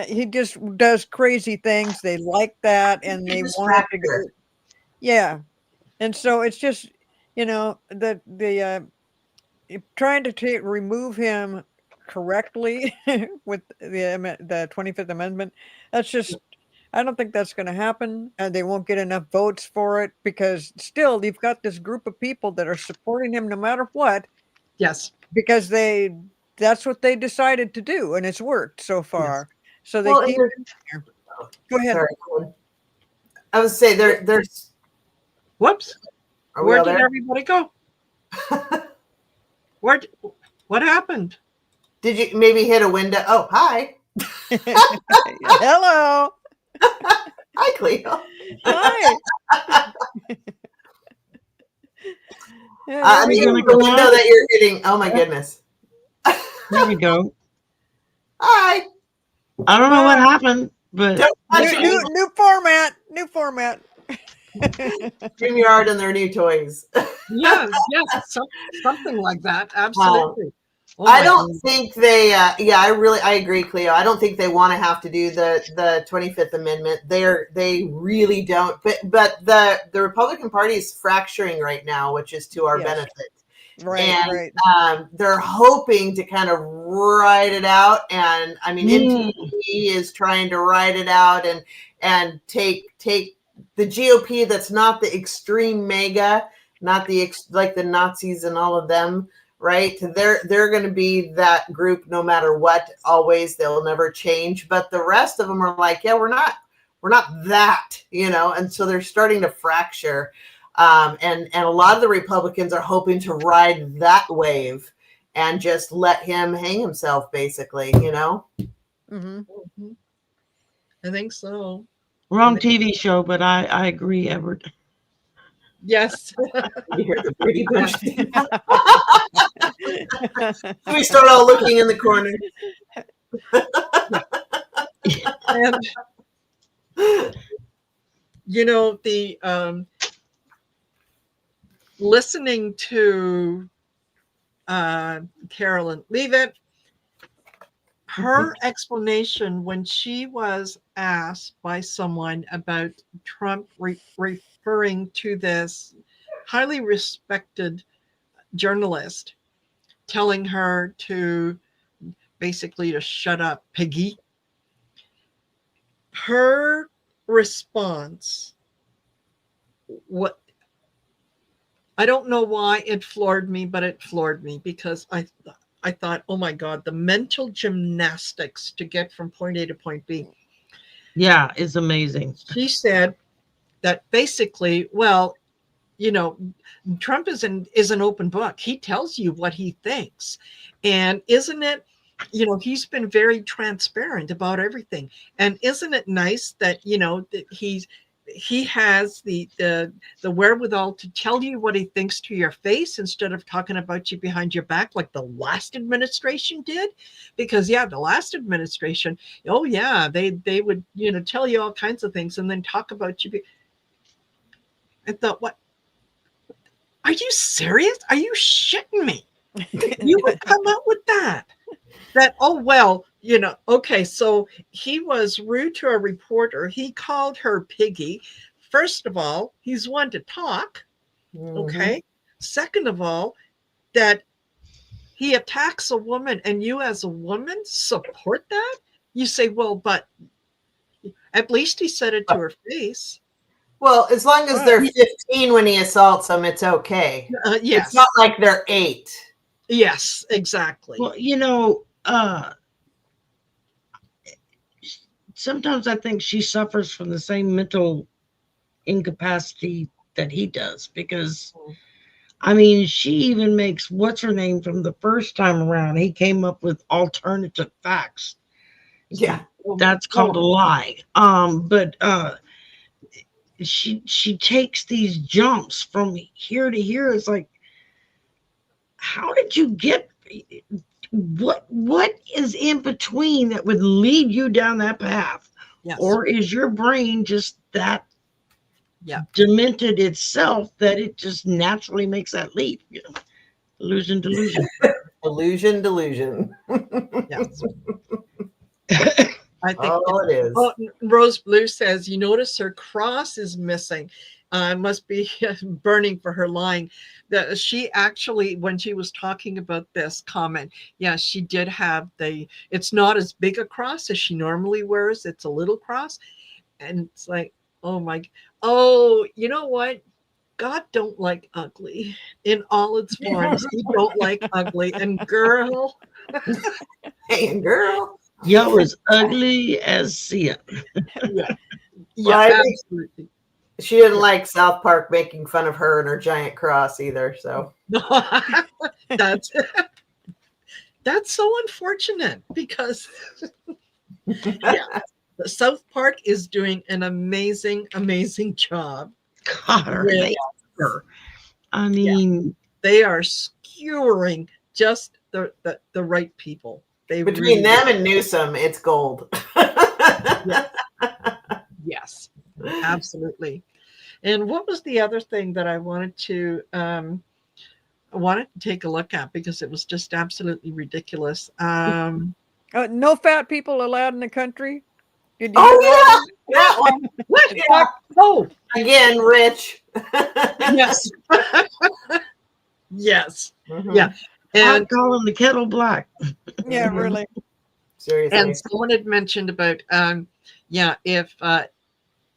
he just does crazy things. They like that, and they want to go. Yeah. And so it's just, trying to remove him correctly with the 25th Amendment. That's just, I don't think that's going to happen, and they won't get enough votes for it because still you've got this group of people that are supporting him no matter what. Yes. Because that's what they decided to do, and it's worked so far. Yes. So they keep it here. Go ahead. Sorry. I would say there's whoops. Where did everybody go? What happened? Did you maybe hit a window? Oh, hi. Hello. Hi, Cleo. Hi. I mean, the window that you're hitting. Oh my goodness. There we go. Hi. I don't know what happened, but new format. New format. StreamYard and their new toys. Yes, something like that. Absolutely. I don't think they. I agree, Cleo. I don't think they want to have to do the 25th Amendment. They really don't. But the Republican Party is fracturing right now, which is to our benefit. Right, and, right. They're hoping to kind of ride it out, and I mean, NTP is trying to ride it out and take the GOP that's not the extreme mega, not like the Nazis and all of them. Right. They're going to be that group no matter what. Always. They'll never change. But the rest of them are like, yeah, we're not that, and so they're starting to fracture. And a lot of the Republicans are hoping to ride that wave and just let him hang himself, basically, Mm-hmm. I think so. Wrong TV show, but I agree, Edward. Yes. You hear the Brady Bunch. We start all looking in the corner. And the listening to Carolyn Leavitt, her explanation when she was asked by someone about Trump referring to this highly respected journalist, telling her to basically to shut up, Piggy. Her response, I don't know why it floored me, but it floored me because I thought, oh my God, the mental gymnastics to get from point A to point B. Yeah, it's amazing. She said that basically, well, Trump is an open book. He tells you what he thinks. And isn't it, he's been very transparent about everything. And isn't it nice that, that he has the wherewithal to tell you what he thinks to your face instead of talking about you behind your back like the last administration did? Because the last administration, they would tell you all kinds of things and then talk about you. I thought, what? Are you serious? Are you shitting me? You would come up with that? Okay, so he was rude to a reporter. He called her Piggy. First of all, he's one to talk. Okay. Second of all, that he attacks a woman and you as a woman support that? You say, well, but at least he said it to her face. Well, as long as they're 15 when he assaults them, it's okay. Yes. It's not like they're 8. Yes, exactly. Well, sometimes I think she suffers from the same mental incapacity that he does, because I mean, she even makes what's her name from the first time around. He came up with alternative facts. Yeah. That's called a lie. But she takes these jumps from here to here. It's like, how did you get what is in between that would lead you down that path? Yes. Or is your brain just that demented itself that it just naturally makes that leap? Delusion. Delusion. Yes. I think all it is. Oh, Rose Blue says, you notice her cross is missing. Must be burning for her lying. That she actually, when she was talking about this comment, she did have it's not as big a cross as she normally wears. It's a little cross. And it's like, you know what? God don't like ugly in all its forms. He don't like ugly. And girl. Hey, girl. You're as ugly as sin. Well, absolutely. She didn't like South Park making fun of her and her giant cross either. So that's so unfortunate, because South Park is doing an amazing job. God, I mean, they are skewering just the right people. Between them and Newsom, it's gold. Yes, absolutely. And what was the other thing that I wanted to take a look at, because it was just absolutely ridiculous? No fat people allowed in the country. That one. Yeah. Oh, again, Rich. Yes. Yes. Mm-hmm. Yeah. And I'm calling the kettle black. Yeah, really. Seriously. And someone had mentioned about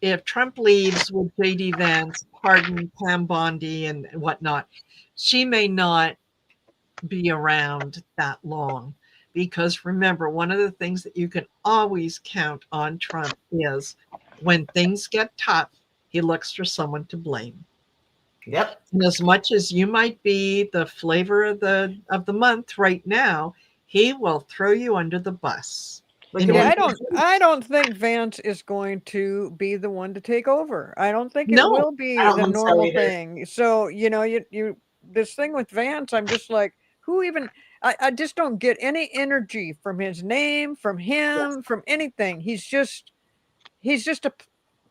if Trump leaves, with J.D. Vance pardon Pam Bondi and whatnot, she may not be around that long. Because remember, one of the things that you can always count on Trump is when things get tough, he looks for someone to blame. Yep. And as much as you might be the flavor of the month right now, he will throw you under the bus. I don't think Vance is going to be the one to take over. I don't think it will be the normal thing. So, you this thing with Vance, I'm just like, who even I just don't get any energy from his name, from him, from anything. He's just a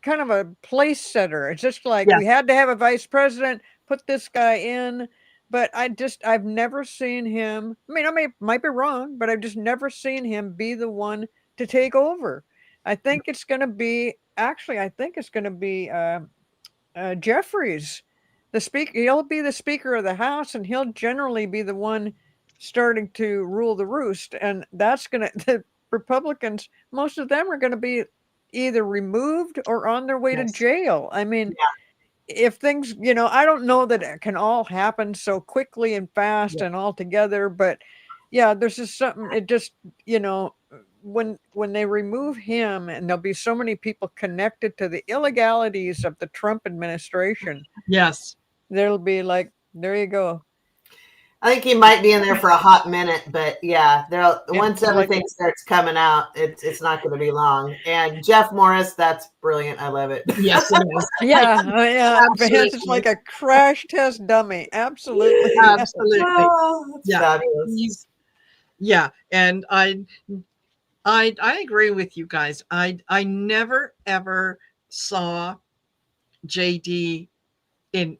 kind of a place setter. It's just like, we had to have a vice president, put this guy in. But I've never seen him. I mean, might be wrong, but I've just never seen him be the one to take over. I think it's going to be Jeffries, the speaker. He'll be the Speaker of the House, and he'll generally be the one starting to rule the roost. And that's the Republicans. Most of them are going to be either removed or on their way to jail. I mean. If things, I don't know that it can all happen so quickly and fast and all together, but there's just something, it just, when they remove him, and there'll be so many people connected to the illegalities of the Trump administration. Yes. There'll be like, there you go. I think he might be in there for a hot minute, but once everything starts coming out, it's not going to be long. And Jeff Morris, that's brilliant. I love it. Yes, it is. Vance is like a crash test dummy. Absolutely. Absolutely. Oh, fabulous. And I agree with you guys. I never ever saw JD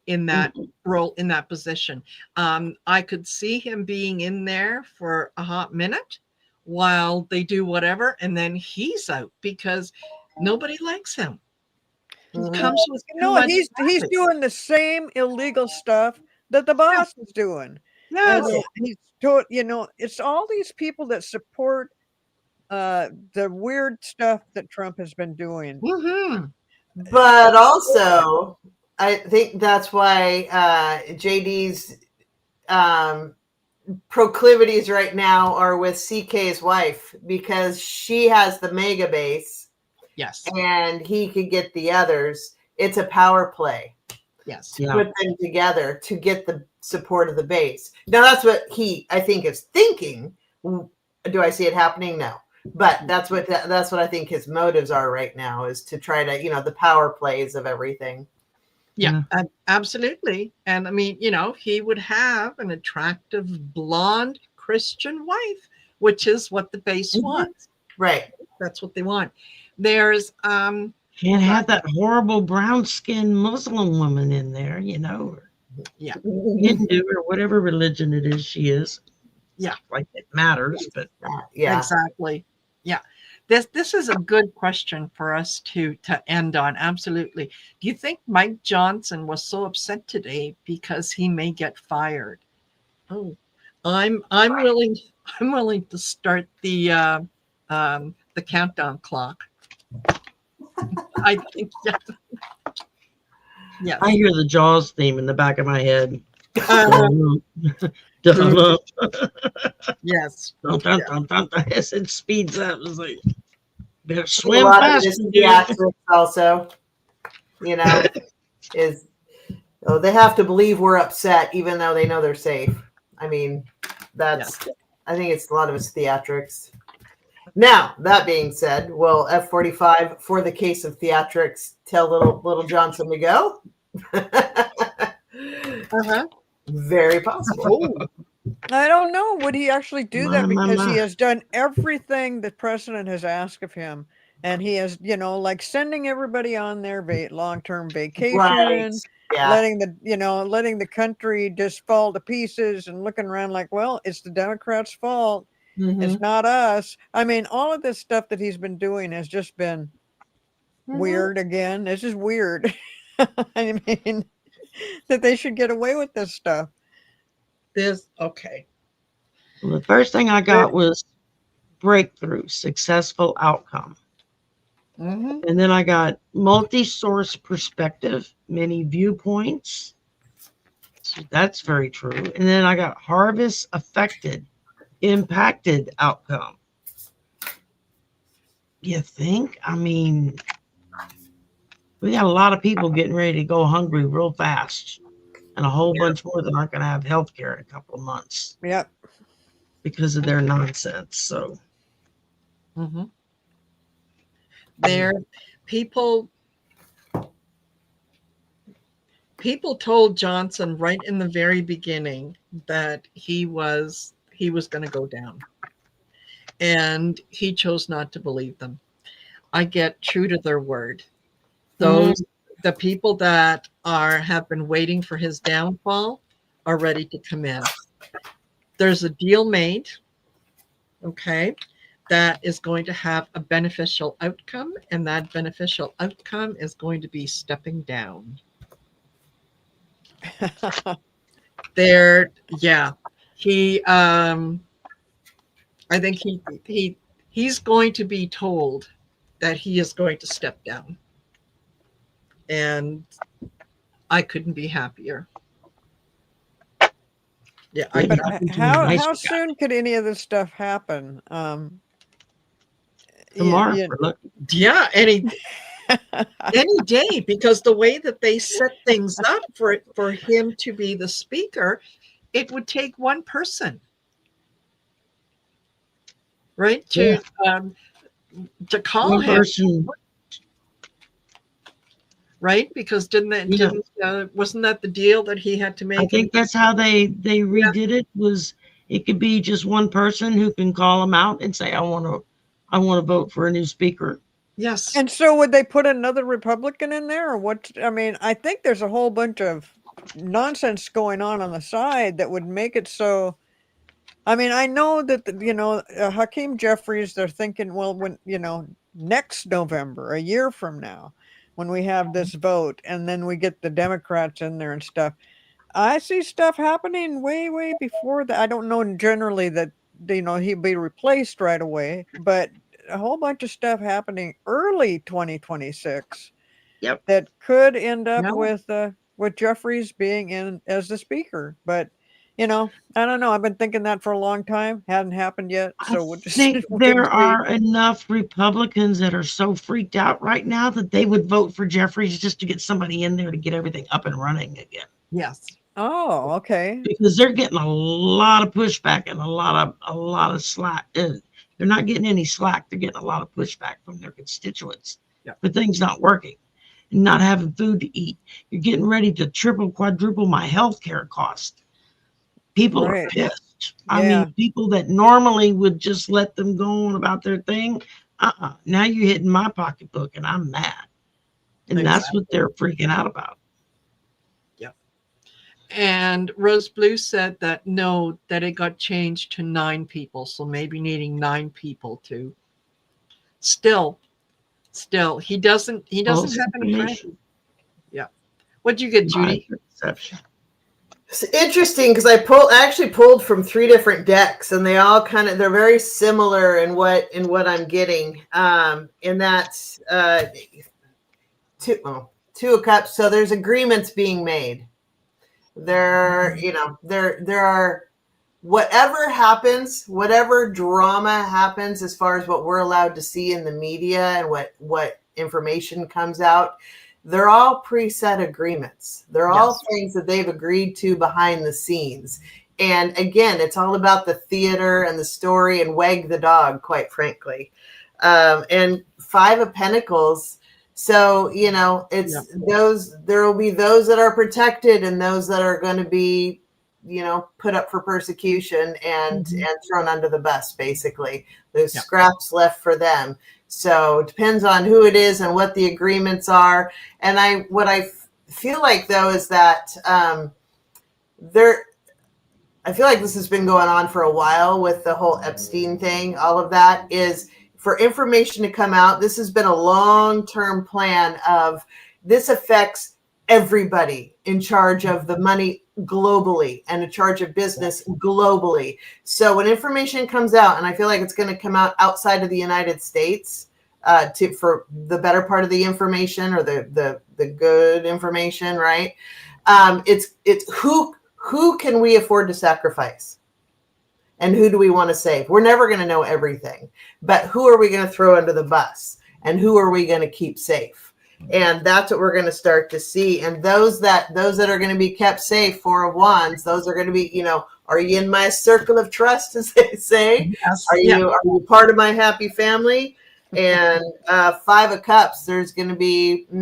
in that role, in that position. I could see him being in there for a hot minute while they do whatever, and then he's out because nobody likes him. He comes with too No, much he's baggage. doing the same illegal stuff that the boss is doing. Yes. And he's told, it's all these people that support the weird stuff that Trump has been doing. Mm-hmm. But also, I think that's why JD's proclivities right now are with CK's wife, because she has the mega base Yes. and he could get the others. It's a power play. Yes. Yeah. Put them together to get the support of the base. Now that's what he, I think, is thinking. Do I see it happening? No, but that's what I think his motives are right now, is to try to, the power plays of everything. Yeah, absolutely. And I mean, he would have an attractive blonde Christian wife, which is what the base wants. Right. That's what they want. There's Can't have that horrible brown skinned Muslim woman in there, or Hindu or whatever religion it is she is. Yeah. Like it matters, but yeah. Exactly. Yeah. This is a good question for us to end on. Absolutely. Do you think Mike Johnson was so upset today because he may get fired? Oh, I'm willing to start the countdown clock. I think yes. I hear the Jaws theme in the back of my head. Yes. Yes, it speeds up. It's like, better A swim lot of faster, this dude. theatrics also, is they have to believe we're upset even though they know they're safe. I mean, I think it's a lot of it's theatrics. Now, that being said, will F-45, for the case of theatrics, tell little Johnson to go? Very possible. I don't know. Would he actually do that? Because he My. has done everything the president has asked of him. And he has, like sending everybody on their long-term vacation, Right. Yeah. letting the country just fall to pieces and looking around like, well, it's the Democrats' fault. It's not us. I mean, all of this stuff that he's been doing has just been weird again. It's just weird. I mean, that they should get away with this stuff. Okay. Well, the first thing I got was breakthrough, successful outcome. And then I got multi-source perspective, many viewpoints. So that's very true. And then I got harvest affected, impacted outcome. You think? I mean, we got a lot of people getting ready to go hungry real fast, and a whole bunch more that aren't going to have health care in a couple of months. Yep. Because of their nonsense. So there, people told Johnson right in the very beginning that he was going to go down, and he chose not to believe them. I get true to their word. The people that have been waiting for his downfall are ready to come in. There's a deal made, okay, that is going to have a beneficial outcome, and that beneficial outcome is going to be stepping down. He I think he's going to be told that he is going to step down, and I couldn't be happier. Yeah, but how soon could any of this stuff happen? Tomorrow. Yeah, any day, because the way that they set things up for him to be the speaker, it would take one person, right, to call him. Right, because wasn't that the deal that he had to make? I think that's how they redid it. Was it could be just one person who can call him out and say, I want to vote for a new speaker. Yes. And so would they put another Republican in there, or what? I mean, I think there's a whole bunch of nonsense going on the side that would make it so. I mean, I know that Hakeem Jeffries, they're thinking, well, when next November, a year from now. when we have this vote, and then we get the Democrats in there and stuff. I see stuff happening way, way before that. I don't know generally that he'll be replaced right away, but a whole bunch of stuff happening early 2026 Yep. that could end up Yeah. with Jeffries being in as the speaker. But I don't know. I've been thinking that for a long time. Hadn't happened yet, I so we'll just think wait and there see. are enough Republicans that are so freaked out right now that they would vote for Jeffries just to get somebody in there to get everything up and running again. Yes. Oh, okay. Because they're getting a lot of pushback and a lot of slack. And they're not getting any slack. They're getting a lot of pushback from their constituents Yeah. for things not working and not having food to eat. You're getting ready to triple, quadruple my health care cost. People are Right. pissed. Yeah. I mean, people that normally would just let them go on about their thing. Now you're hitting my pocketbook and I'm mad. And that's what they're freaking out about. And Rose Blue said that no, that it got changed to 9 people. So maybe needing 9 people to still he doesn't False have an impression. information. Yeah. What'd you get, My Judy? perception. It's interesting because I actually pulled from 3 different decks, and they all they're very similar in what I'm getting. And that's 2 of Cups. So there's agreements being made. There are whatever happens, whatever drama happens as far as what we're allowed to see in the media and what information comes out, they're all preset agreements. They're all things that they've agreed to behind the scenes. And again, it's all about the theater and the story and wag the dog, quite frankly. And 5 of Pentacles. So, it's there will be those that are protected and those that are going to be, put up for persecution and thrown under the bus, basically. There's scraps left for them. So it depends on who it is and what the agreements are. And what I feel like, though, is that I feel like this has been going on for a while with the whole Epstein thing. All of that is for information to come out. This has been a long-term plan of this affects everybody in charge of the money globally and in charge of business globally. So when information comes out, and I feel like it's going to come out outside of the United States for the better part of the information or the good information, right? It's who can we afford to sacrifice? And who do we want to save? We're never going to know everything, but who are we going to throw under the bus? And who are we going to keep safe? And that's what we're going to start to see. And those that are going to be kept safe, 4 of Wands, those are going to be, are you in my circle of trust, as they say? Yes. Are you part of my happy family? And 5 of Cups, there's going to be, a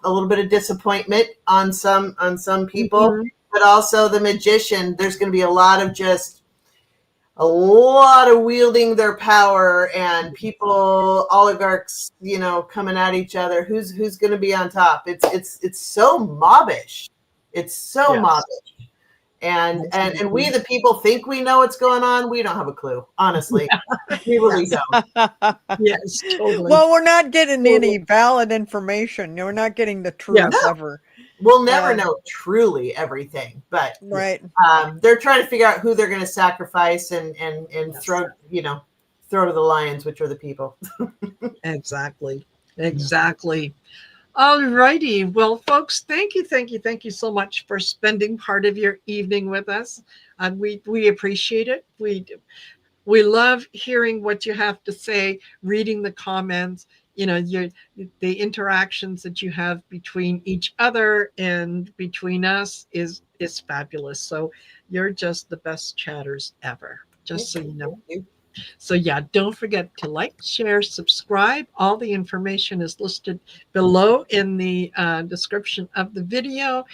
little bit of disappointment on some people, but also the Magician. There's going to be a lot of wielding their power and people, oligarchs, coming at each other. Who's going to be on top? It's so mobbish. It's so mobbish. And we, the people, think we know what's going on. We don't have a clue, honestly. We really don't. Yes, totally. Well, we're not getting any valid information. We're not getting the truth ever. We'll never know truly everything, but they're trying to figure out who they're going to sacrifice and throw to the lions, which are the people. Exactly. All righty. Well, folks, thank you so much for spending part of your evening with us. We appreciate it. We love hearing what you have to say, reading the comments, the interactions that you have between each other and between us is fabulous. So you're just the best chatters ever, just so you know. So don't forget to like, share, subscribe. All the information is listed below in the description of the video.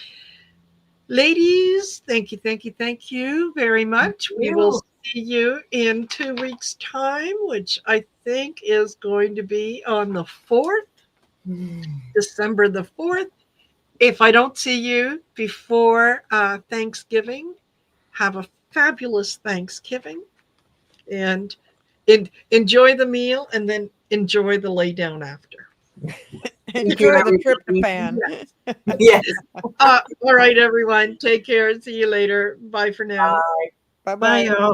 Ladies, thank you very much. We will see you in 2 weeks' time, which I think is going to be on the 4th, December the 4th. If I don't see you before Thanksgiving, have a fabulous Thanksgiving and enjoy the meal and then enjoy the lay down after. Enjoy the everybody. tryptophan. Yes. All right, everyone. Take care. See you later. Bye for now. Bye Bye, bye. y'all.